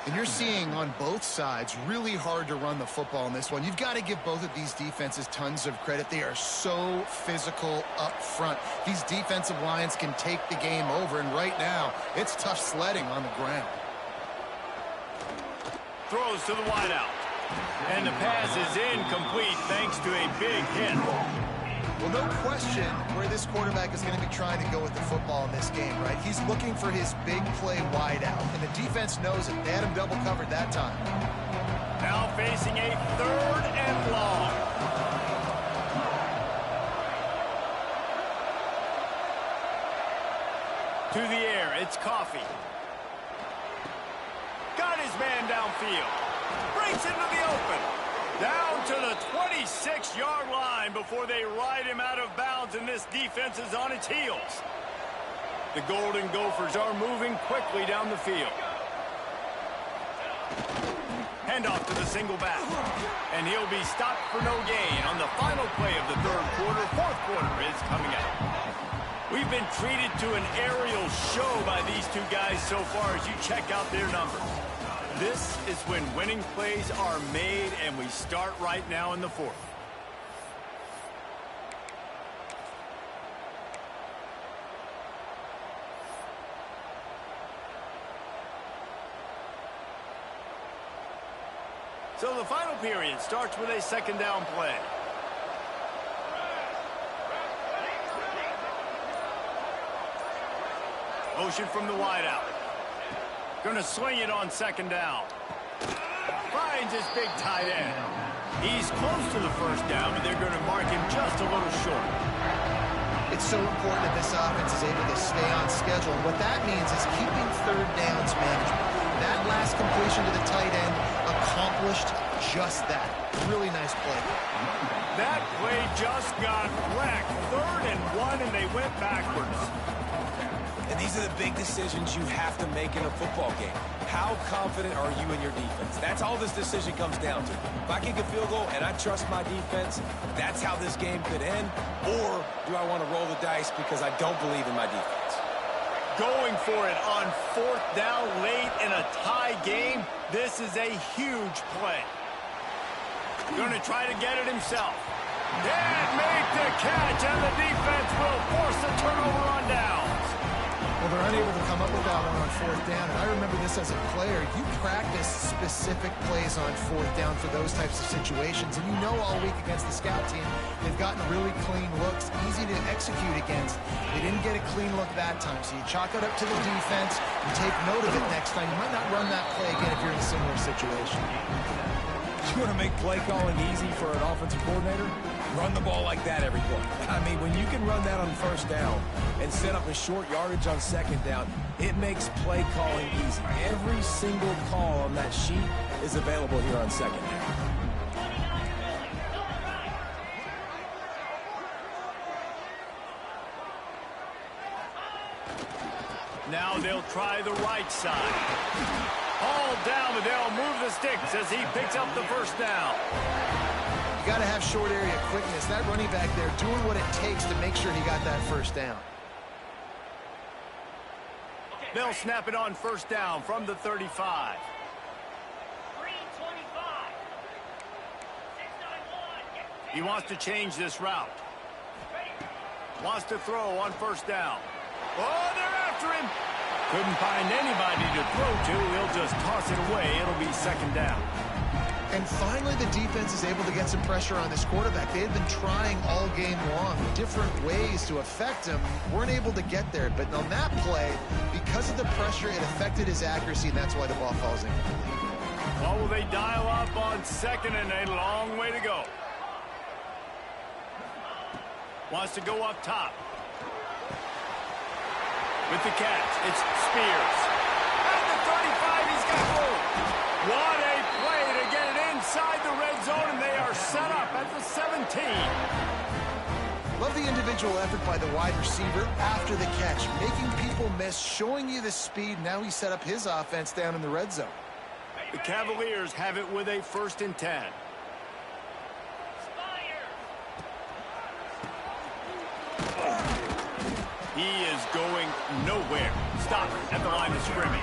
And you're seeing on both sides really hard to run the football in this one. You've got to give both of these defenses tons of credit. They are so physical up front. These defensive lines can take the game over, and right now, it's tough sledding on the ground. Throws to the wideout. And the pass is incomplete thanks to a big hit. Well, no question where this quarterback is going to be trying to go with the football in this game, right? He's looking for his big play wide out, and the defense knows it. They had him double covered that time. Now facing a third and long. To the air, it's Coffee. Got his man downfield. Breaks into the open. Down to the 26-yard line before they ride him out of bounds, and this defense is on its heels. The Golden Gophers are moving quickly down the field. Handoff to the single back. And he'll be stopped for no gain on the final play of the third quarter. Fourth quarter is coming up. We've been treated to an aerial show by these two guys so far as you check out their numbers. This is when winning plays are made, and we start right now in the fourth. So the final period starts with a second down play. Motion from the wideout. Going to swing it on second down. Finds his big tight end. He's close to the first down, but they're going to mark him just a little short. It's so important that this offense is able to stay on schedule. And what that means is keeping third downs management. That last completion to the tight end accomplished just that. Really nice play. That play just got wrecked. 3rd and 1, and they went backwards. And these are the big decisions you have to make in a football game. How confident are you in your defense? That's all this decision comes down to. If I kick a field goal and I trust my defense, that's how this game could end. Or do I want to roll the dice because I don't believe in my defense? Going for it on 4th down late in a tie game. This is a huge play. Going to try to get it himself. Dad make the catch, and the defense will force a turnover on downs. Well, Well, they're unable to come up with that one on fourth down. And I remember this as a player. You practice specific plays on fourth down for those types of situations. And you know all week against the scout team, they've gotten really clean looks, easy to execute against. They didn't get a clean look that time. So you chalk it up to the defense. You take note of it next time. You might not run that play again if you're in a similar situation. You want to make play calling easy for an offensive coordinator? Run the ball like that every play. I mean, when you can run that on first down and set up a short yardage on second down, it makes play calling easy. Every single call on that sheet is available here on second down. Now they'll try the right side. All down, but they'll move the sticks as he picks up the first down. You got to have short area quickness. That running back there doing what it takes to make sure he got that first down. They'll snap it on first down from the 35. He wants to change this route. Wants to throw on first down. Oh, they're after him. Couldn't find anybody to throw to. He'll just toss it away. It'll be second down. And finally, the defense is able to get some pressure on this quarterback. They had been trying all game long, different ways to affect him. Weren't able to get there. But on that play, because of the pressure, it affected his accuracy, and that's why the ball falls in. Oh, will they dial up on second and a long way to go. Wants to go up top. With the catch, it's Spears. At the 35, he's got room. What a play to get it inside the red zone, and they are set up at the 17. Love the individual effort by the wide receiver after the catch, making people miss, showing you the speed. Now he set up his offense down in the red zone. The Cavaliers have it with a 1st and 10. He is going nowhere. Stop at the line of scrimmage.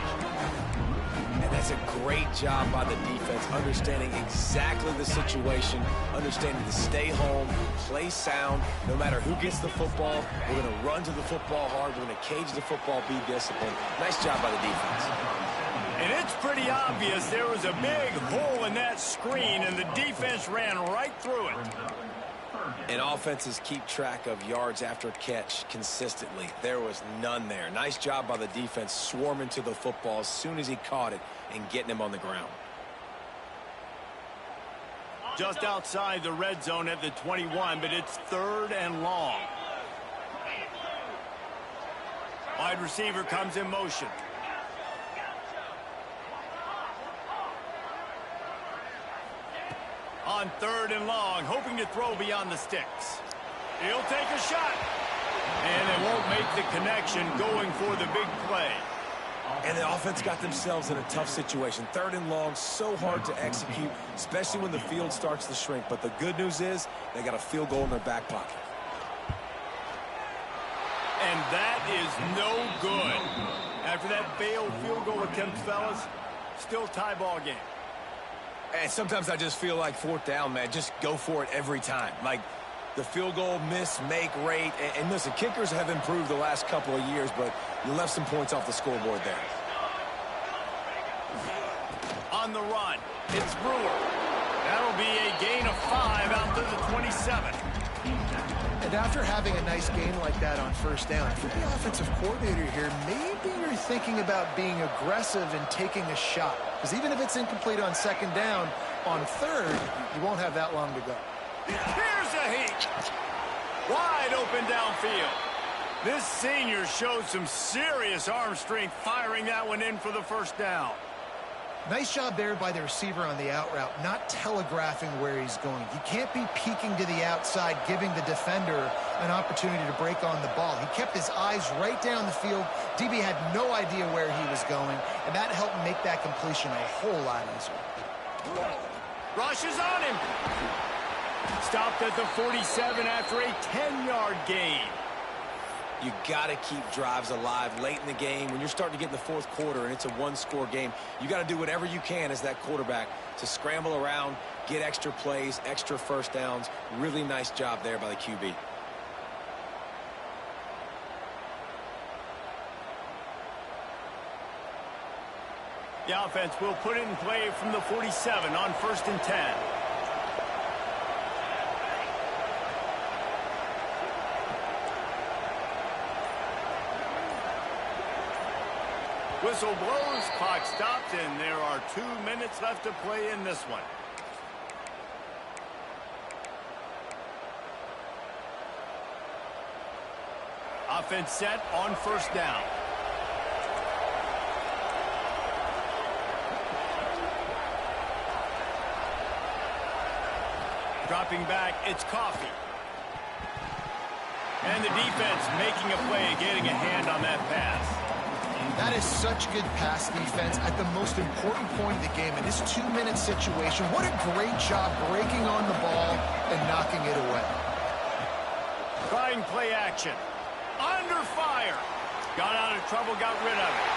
And that's a great job by the defense, understanding exactly the situation, understanding to stay home, play sound. No matter who gets the football, we're going to run to the football hard. We're going to cage the football, be disciplined. Nice job by the defense. And it's pretty obvious there was a big hole in that screen, and the defense ran right through it. And offenses keep track of yards after catch consistently. There was none there. Nice job by the defense swarming to the football as soon as he caught it and getting him on the ground. Just outside the red zone at the 21, but it's 3rd and long. Wide receiver comes in motion. On 3rd and long, hoping to throw beyond the sticks. He'll take a shot. And it won't make the connection, going for the big play. And the offense got themselves in a tough situation. 3rd and long, so hard to execute, especially when the field starts to shrink. But the good news is they got a field goal in their back pocket. And that is no good. After that failed field goal attempt, fellas, still tie ball game. And sometimes I just feel like 4th down, man, just go for it every time. Like the field goal miss, make rate. And listen, kickers have improved the last couple of years, but you left some points off the scoreboard there. On the run, it's Brewer. That'll be a gain of 5 out to the 27. And after having a nice game like that on first down, if you're the offensive coordinator here, maybe you're thinking about being aggressive and taking a shot. Because even if it's incomplete on second down, on third, you won't have that long to go. Here's a heat. Wide open downfield. This senior showed some serious arm strength firing that one in for the first down. Nice job there by the receiver on the out route, not telegraphing where he's going. He can't be peeking to the outside, giving the defender an opportunity to break on the ball. He kept his eyes right down the field. DB had no idea where he was going, and that helped make that completion a whole lot easier. Rushes on him. Stopped at the 47 after a 10-yard gain. You got to keep drives alive late in the game. When you're starting to get in the 4th quarter and it's a 1-score game, you got to do whatever you can as that quarterback to scramble around, get extra plays, extra first downs. Really nice job there by the QB. The offense will put it in play from the 47 on 1st and 10. Whistle blows, clock stopped, and there are 2 minutes left to play in this one. Offense set on 1st down. Dropping back, it's Coffee. And the defense making a play, getting a hand on that pass. That is such good pass defense at the most important point of the game. In this 2-minute situation, what a great job breaking on the ball and knocking it away. Trying play action. Under fire. Got out of trouble, got rid of it.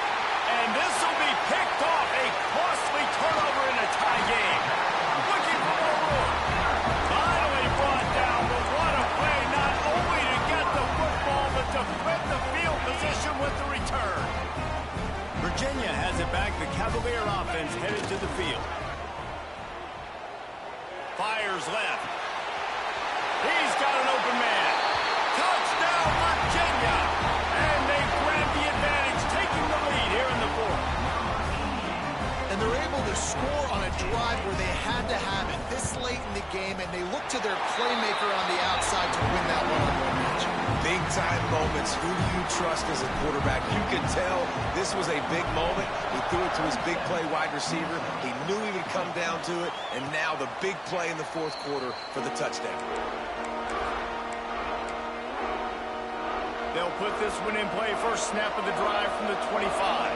And this will be picked off. A costly turnover in a tie game. Looking for more. Finally brought down, but what a play, not only to get the football, but to flip the field position with the return. Virginia has it back. The Cavalier offense headed to the field. Fires left. He's got an open man. Touchdown, Virginia! And they grab the advantage, taking the lead here in the 4th. And they're able to score on a drive where they had to have it this late in the game, and they look to their playmaker on the outside to win that one-on-one match. Big-time moments. Who do you trust as a quarterback? You could tell this was a big moment. He threw it to his big play wide receiver. He knew he would come down to it, and now the big play in the 4th quarter for the touchdown. They'll put this one in play. First snap of the drive from the 25.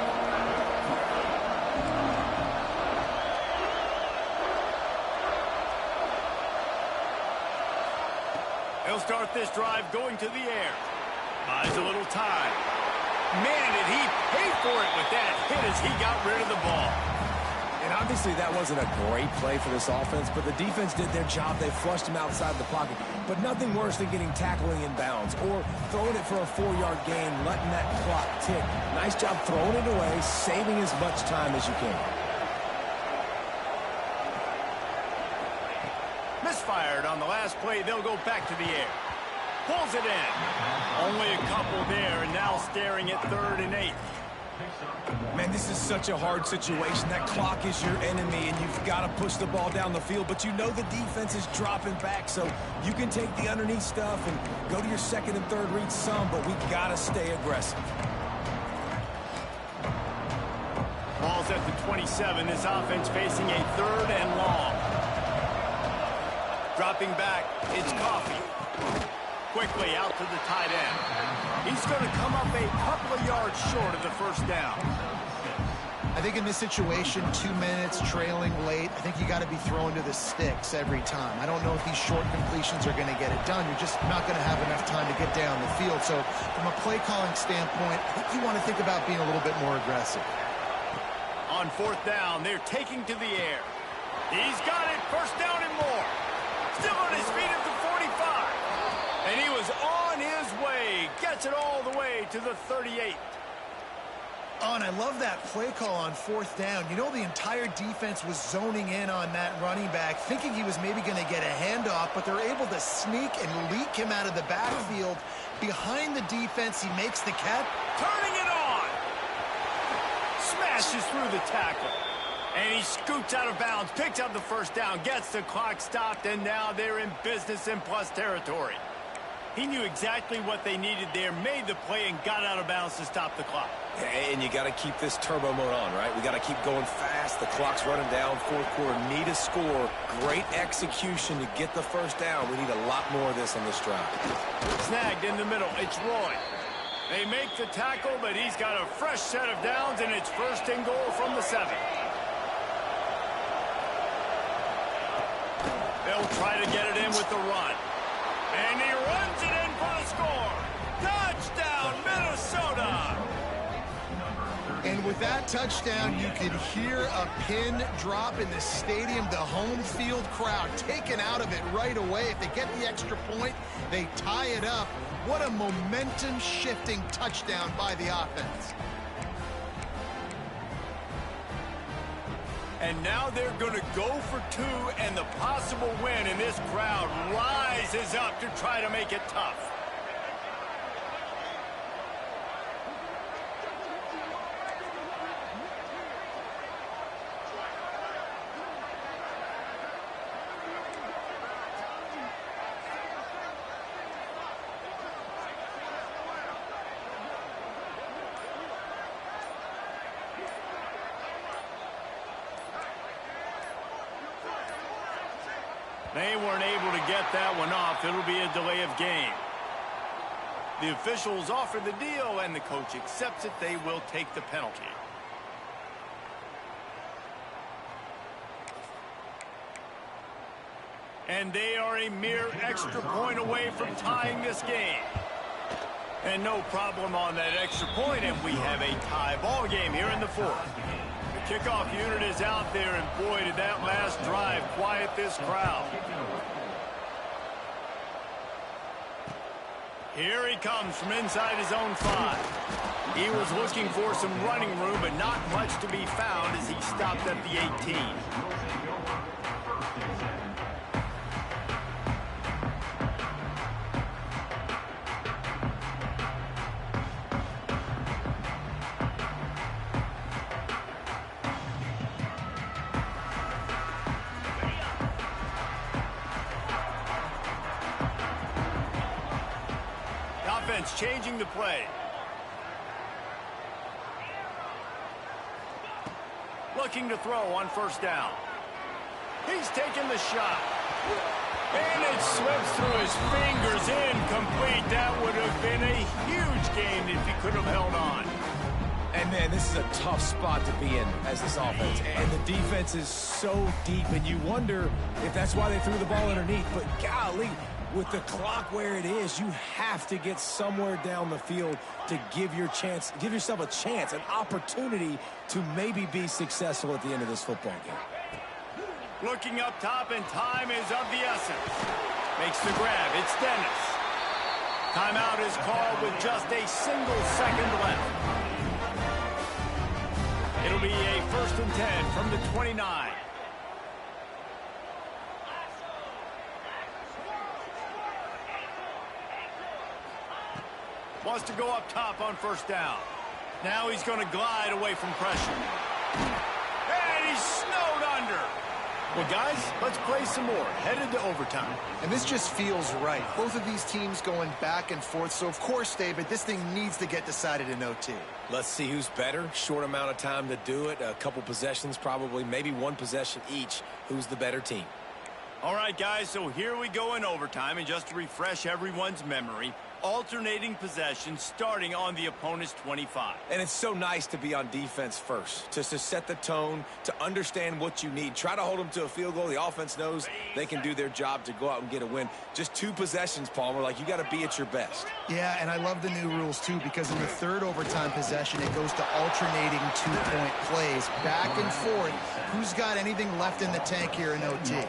He'll start this drive going to the air. Buys a little time. Man, did he pay for it with that hit as he got rid of the ball. And obviously that wasn't a great play for this offense, but the defense did their job. They flushed him outside the pocket. But nothing worse than getting tackling in bounds or throwing it for a 4-yard gain, letting that clock tick. Nice job throwing it away, saving as much time as you can. Misfired on the last play. They'll go back to the air. Pulls it in. Only a couple there, and now staring at 3rd and 8. Man, this is such a hard situation. That clock is your enemy, and you've got to push the ball down the field. But you know the defense is dropping back, so you can take the underneath stuff and go to your 2nd and 3rd read some, but we got to stay aggressive. Ball's at the 27. This offense facing a 3rd and long. Dropping back, it's Coffee. Quickly out to the tight end. He's going to come up a couple of yards short of the 1st down. I think in this situation, 2 minutes, trailing late, I think you got to be throwing to the sticks every time. I don't know if these short completions are going to get it done. You're just not going to have enough time to get down the field. So from a play-calling standpoint, I think you want to think about being a little bit more aggressive. On 4th down, they're taking to the air. He's got it. 1st down and more. Still on his feet at the 45. And he was on his way. Gets it all the way to the 38. Oh, and I love that play call on 4th down. You know, the entire defense was zoning in on that running back, thinking he was maybe going to get a handoff, but they're able to sneak and leak him out of the backfield. Behind the defense, he makes the catch. Turning it on. Smashes through the tackle. And he scoots out of bounds, picks up the 1st down, gets the clock stopped, and now they're in business in plus territory. He knew exactly what they needed there, made the play, and got out of bounds to stop the clock. And you got to keep this turbo mode on, right? We got to keep going fast. The clock's running down. 4th quarter, need a score. Great execution to get the 1st down. We need a lot more of this on this drive. Snagged in the middle. It's Roy. They make the tackle, but he's got a fresh set of downs, and it's 1st and goal from the 7. They'll try to get it in with the run. And he runs it in for the score. Touchdown, Minnesota! And with that touchdown, you could hear a pin drop in the stadium. The home field crowd taken out of it right away. If they get the extra point, they tie it up. What a momentum-shifting touchdown by the offense. And now they're going to go for two, and the possible win, and this crowd rises up to try to make it tough. They weren't able to get that one off. It'll be a delay of game. The officials offer the deal, and the coach accepts it. They will take the penalty. And they are a mere extra point away from tying this game. And no problem on that extra point, and we have a tie ball game here in the fourth. The kickoff unit is out there, and boy, did that last drive quiet this crowd. Here he comes from inside his own 5. He was looking for some running room, but not much to be found as he stopped at the 18. Changing the play. Looking to throw on first down. He's taking the shot. And it slips through his fingers, incomplete. That would have been a huge game if he could have held on. And, man, this is a tough spot to be in as this offense. And the defense is so deep, and you wonder if that's why they threw the ball underneath. But, golly, with the clock where it is, you have to get somewhere down the field to give yourself a chance, an opportunity to maybe be successful at the end of this football game. Looking up top, and time is of the essence. Makes the grab. It's Dennis. Timeout is called with just a single second left. It'll be a 1st and 10 from the 29. Wants to go up top on first down. Now he's going to glide away from pressure. And he's snowed under. Well, guys, let's play some more. Headed to overtime. And this just feels right. Both of these teams going back and forth. So, of course, David, this thing needs to get decided in OT. Let's see who's better. Short amount of time to do it. A couple possessions probably. Maybe one possession each. Who's the better team? All right, guys, so here we go in overtime. And just to refresh everyone's memory, alternating possessions starting on the opponent's 25. And it's so nice to be on defense first, just to set the tone, to understand what you need. Try to hold them to a field goal. The offense knows they can do their job to go out and get a win. Just 2 possessions, Palmer. Like, you got to be at your best. Yeah, and I love the new rules, too, because in the 3rd overtime possession, it goes to alternating 2-point plays, back and forth. Who's got anything left in the tank here in OT?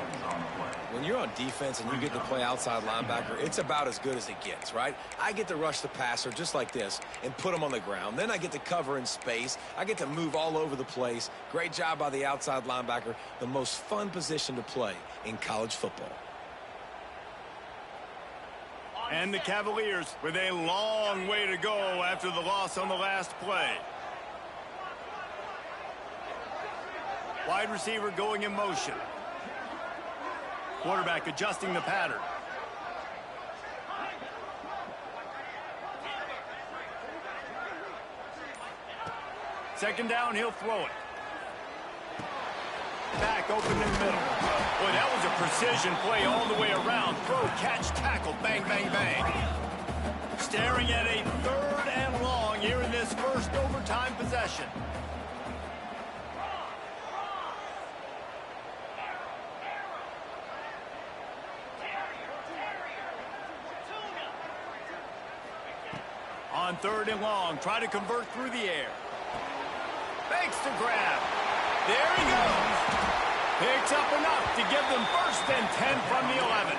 When you're on defense and you get to play outside linebacker, it's about as good as it gets, right? I get to rush the passer just like this and put him on the ground. Then I get to cover in space. I get to move all over the place. Great job by the outside linebacker. The most fun position to play in college football. And the Cavaliers with a long way to go after the loss on the last play. Wide receiver going in motion. Quarterback adjusting the pattern. Second down, he'll throw it. Back open in the middle. Boy, that was a precision play all the way around. Throw, catch, tackle, bang, bang, bang. Staring at a 3rd and long here in this first overtime possession. On 3rd and long, try to convert through the air. Makes the grab. There he goes. Picks up enough to give them 1st and 10 from the 11.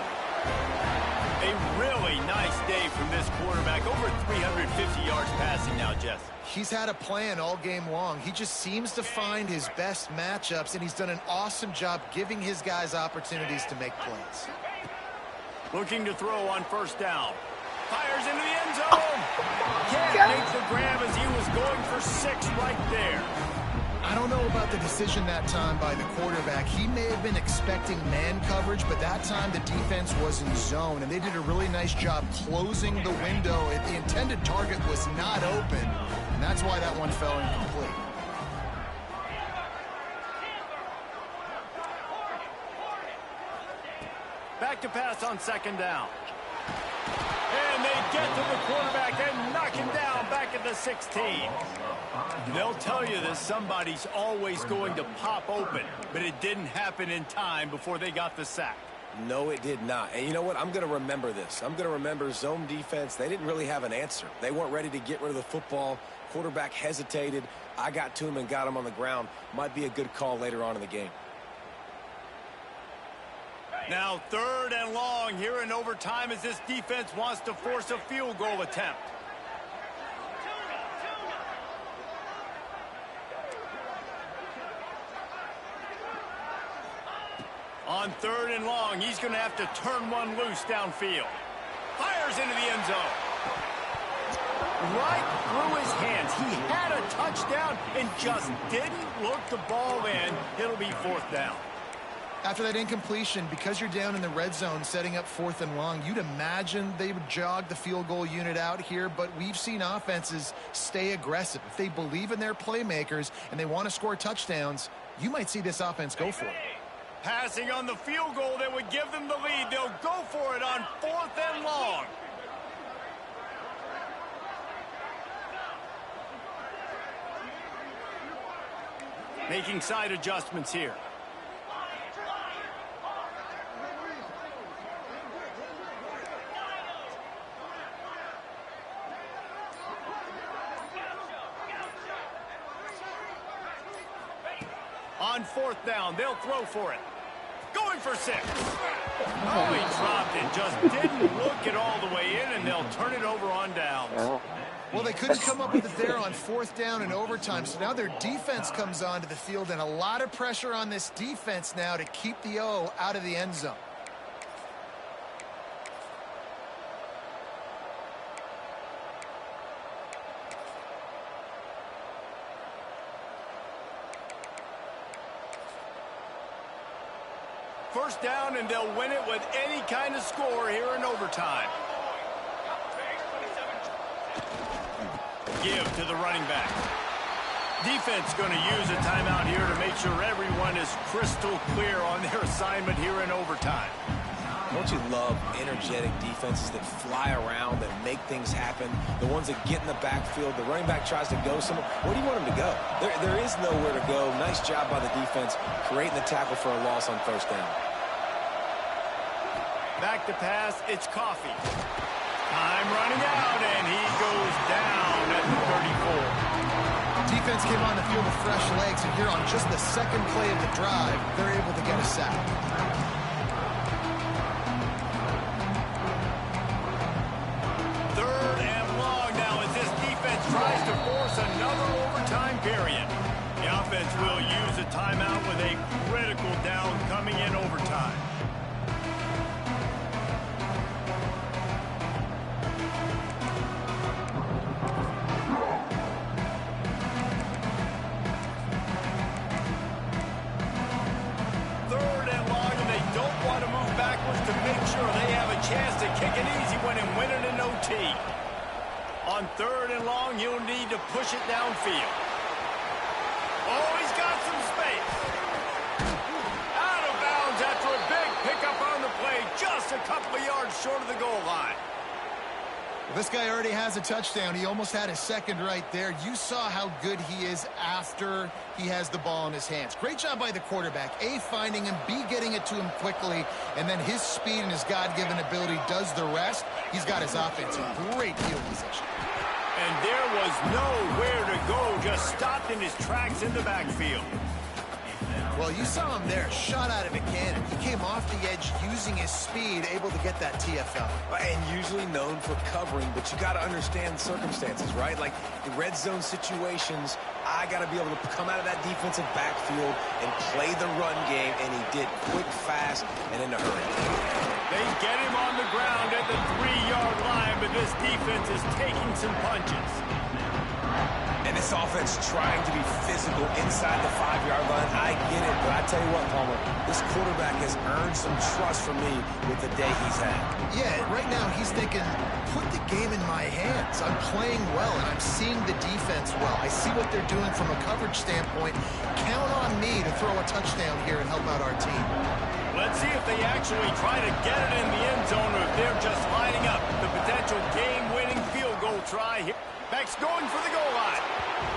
A really nice day from this quarterback. Over 350 yards passing now, Jess. He's had a plan all game long. He just seems to find his best matchups, and he's done an awesome job giving his guys opportunities to make plays. Looking to throw on first down. Fires into the end zone. Can't make the grab as he was going for 6 right there. I don't know about the decision that time by the quarterback. He may have been expecting man coverage, but that time the defense was in zone, and they did a really nice job closing the window. The intended target was not open, and that's why that one fell incomplete. Back to pass on second down. And they get to the quarterback and knock him down back at the 16. They'll tell you that somebody's always going to pop open, but it didn't happen in time before they got the sack. No, it did not. And you know what? I'm going to remember this. I'm going to remember zone defense. They didn't really have an answer. They weren't ready to get rid of the football. Quarterback hesitated. I got to him and got him on the ground. Might be a good call later on in the game. Now 3rd and long here in overtime as this defense wants to force a field goal attempt. On 3rd and long, he's going to have to turn one loose downfield. Fires into the end zone. Right through his hands. He had a touchdown and just didn't look the ball in. It'll be 4th down. After that incompletion, because you're down in the red zone setting up 4th and long, you'd imagine they would jog the field goal unit out here, but we've seen offenses stay aggressive. If they believe in their playmakers and they want to score touchdowns, you might see this offense go for it. Passing on the field goal that would give them the lead. They'll go for it on 4th and long. Making side adjustments here. On 4th down, they'll throw for it. Going for 6. Oh, he dropped it. Just didn't look it all the way in, and they'll turn it over on downs. Well, they couldn't come up with it there on 4th down and overtime, so now their defense comes onto the field, and a lot of pressure on this defense now to keep the O out of the end zone. First down, and they'll win it with any kind of score here in overtime. Give to the running back. Defense going to use a timeout here to make sure everyone is crystal clear on their assignment here in overtime. Don't you love energetic defenses that fly around, that make things happen? The ones that get in the backfield, the running back tries to go somewhere. Where do you want him to go? There is nowhere to go. Nice job by the defense creating the tackle for a loss on first down. Back to pass, it's Coffee. Time running out, and he goes down at the 34. Defense came on the field with fresh legs, and here on just the second play of the drive, they're able to get a sack. Tries to force another overtime period. The offense will use a timeout with a critical down coming in overtime. Third and long, and they don't want to move backwards to make sure they have a chance to kick an easy one and win it in OT. On 3rd and long, you'll need to push it downfield. Oh, he's got some space. Out of bounds after a big pickup on the play, just a couple of yards short of the goal line. Well, this guy already has a touchdown. He almost had his second right there. You saw how good he is after he has the ball in his hands. Great job by the quarterback. A, finding him, B, getting it to him quickly, and then his speed and his God-given ability does the rest. He's got his offense in great field position. And there was nowhere to go, just stopped in his tracks in the backfield. Well, you saw him there, shot out of a cannon. He came off the edge using his speed, able to get that TFL. And usually known for covering, but you got to understand circumstances, right? Like the red zone situations, I got to be able to come out of that defensive backfield and play the run game, and he did quick, fast, and in a hurry. They get him on the ground at the 3-yard line, but this defense is taking some punches. And this offense trying to be physical inside the 5-yard line. I get it, but I tell you what, Palmer, this quarterback has earned some trust from me with the day he's had. Yeah, right now he's thinking, put the game in my hands. I'm playing well, and I'm seeing the defense well. I see what they're doing from a coverage standpoint. Count on me to throw a touchdown here and help out our team. Let's see if they actually try to get it in the end zone or if they're just lining up the potential game-winning field goal try here. Beck's going for the goal line.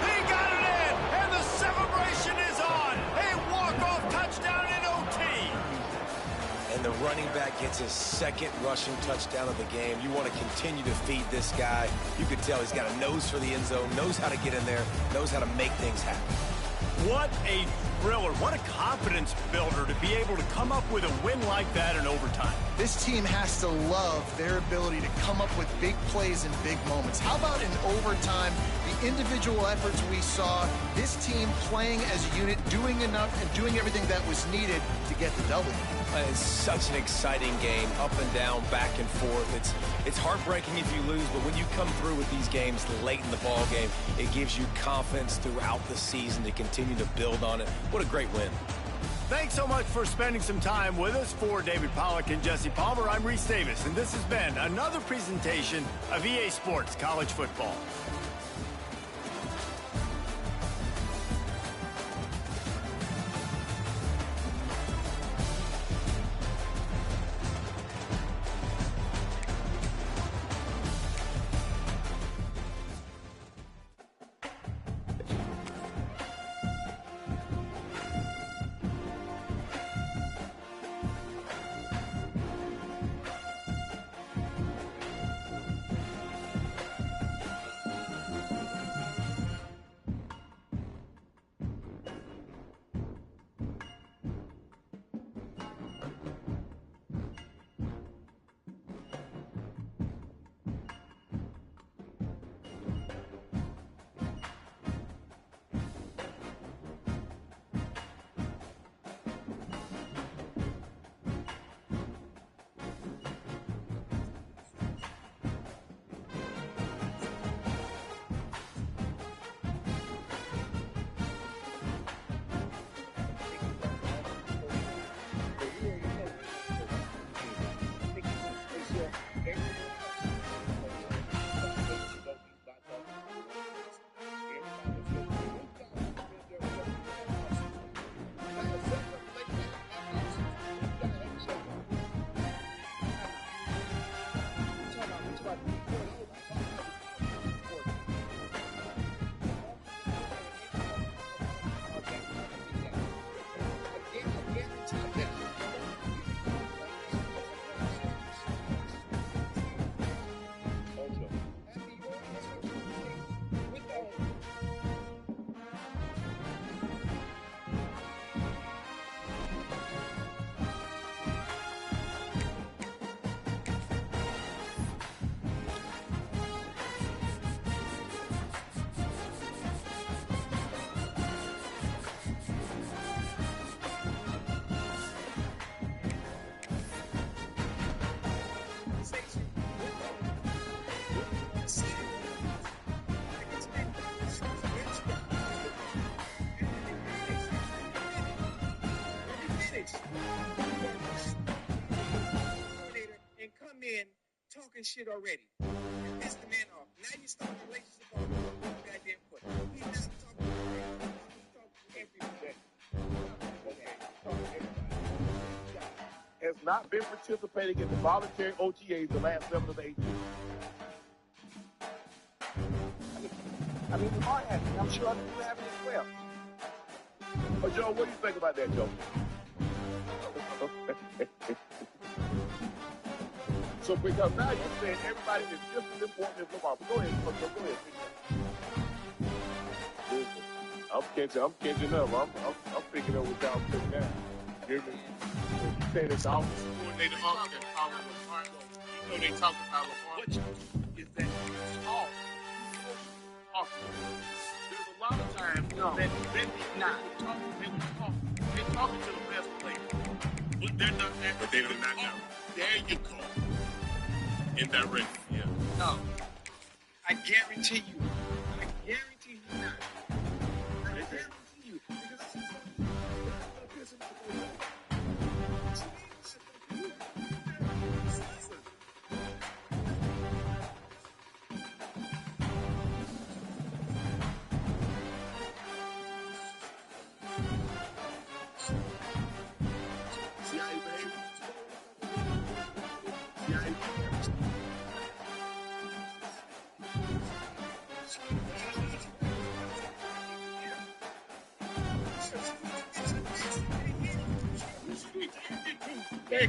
He got it in, and the celebration is on. A walk-off touchdown in OT. And the running back gets his second rushing touchdown of the game. You want to continue to feed this guy. You could tell he's got a nose for the end zone, knows how to get in there, knows how to make things happen. What a thriller. What a confidence builder to be able to come up with a win like that in overtime. This team has to love their ability to come up with big plays in big moments. How about in overtime, the individual efforts we saw, this team playing as a unit, doing enough and doing everything that was needed to get the W. It's such an exciting game, up and down, back and forth. It's heartbreaking if you lose, but when you come through with these games late in the ball game, it gives you confidence throughout the season to continue to build on it. What a great win. Thanks so much for spending some time with us. For David Pollack and Jesse Palmer, I'm Reese Davis, and this has been another presentation of EA Sports College Football. Talking shit already. You pissed the man off. Now you start the relationship on the goddamn foot. He's not talking to you. He's talking to everybody. Has not been participating in the voluntary OTAs the last 7 to 8 years. I mean, Lamar has it. I'm sure other people have it as well. But Joe, what do you think about that, Joe? So because now you're saying everybody is just as important as Lamar. But go ahead, go ahead. Listen, I'm catching up. I'm picking up what y'all putting down. You hear me? So you say that the offensive coordinator up there calling Lamar. You know they talking about Lamar. What you do is that you talk. There's a lot of times that they're talking to the best player. But they're not that. But they do not know. There you go. Indirectly, yeah. No. I guarantee you,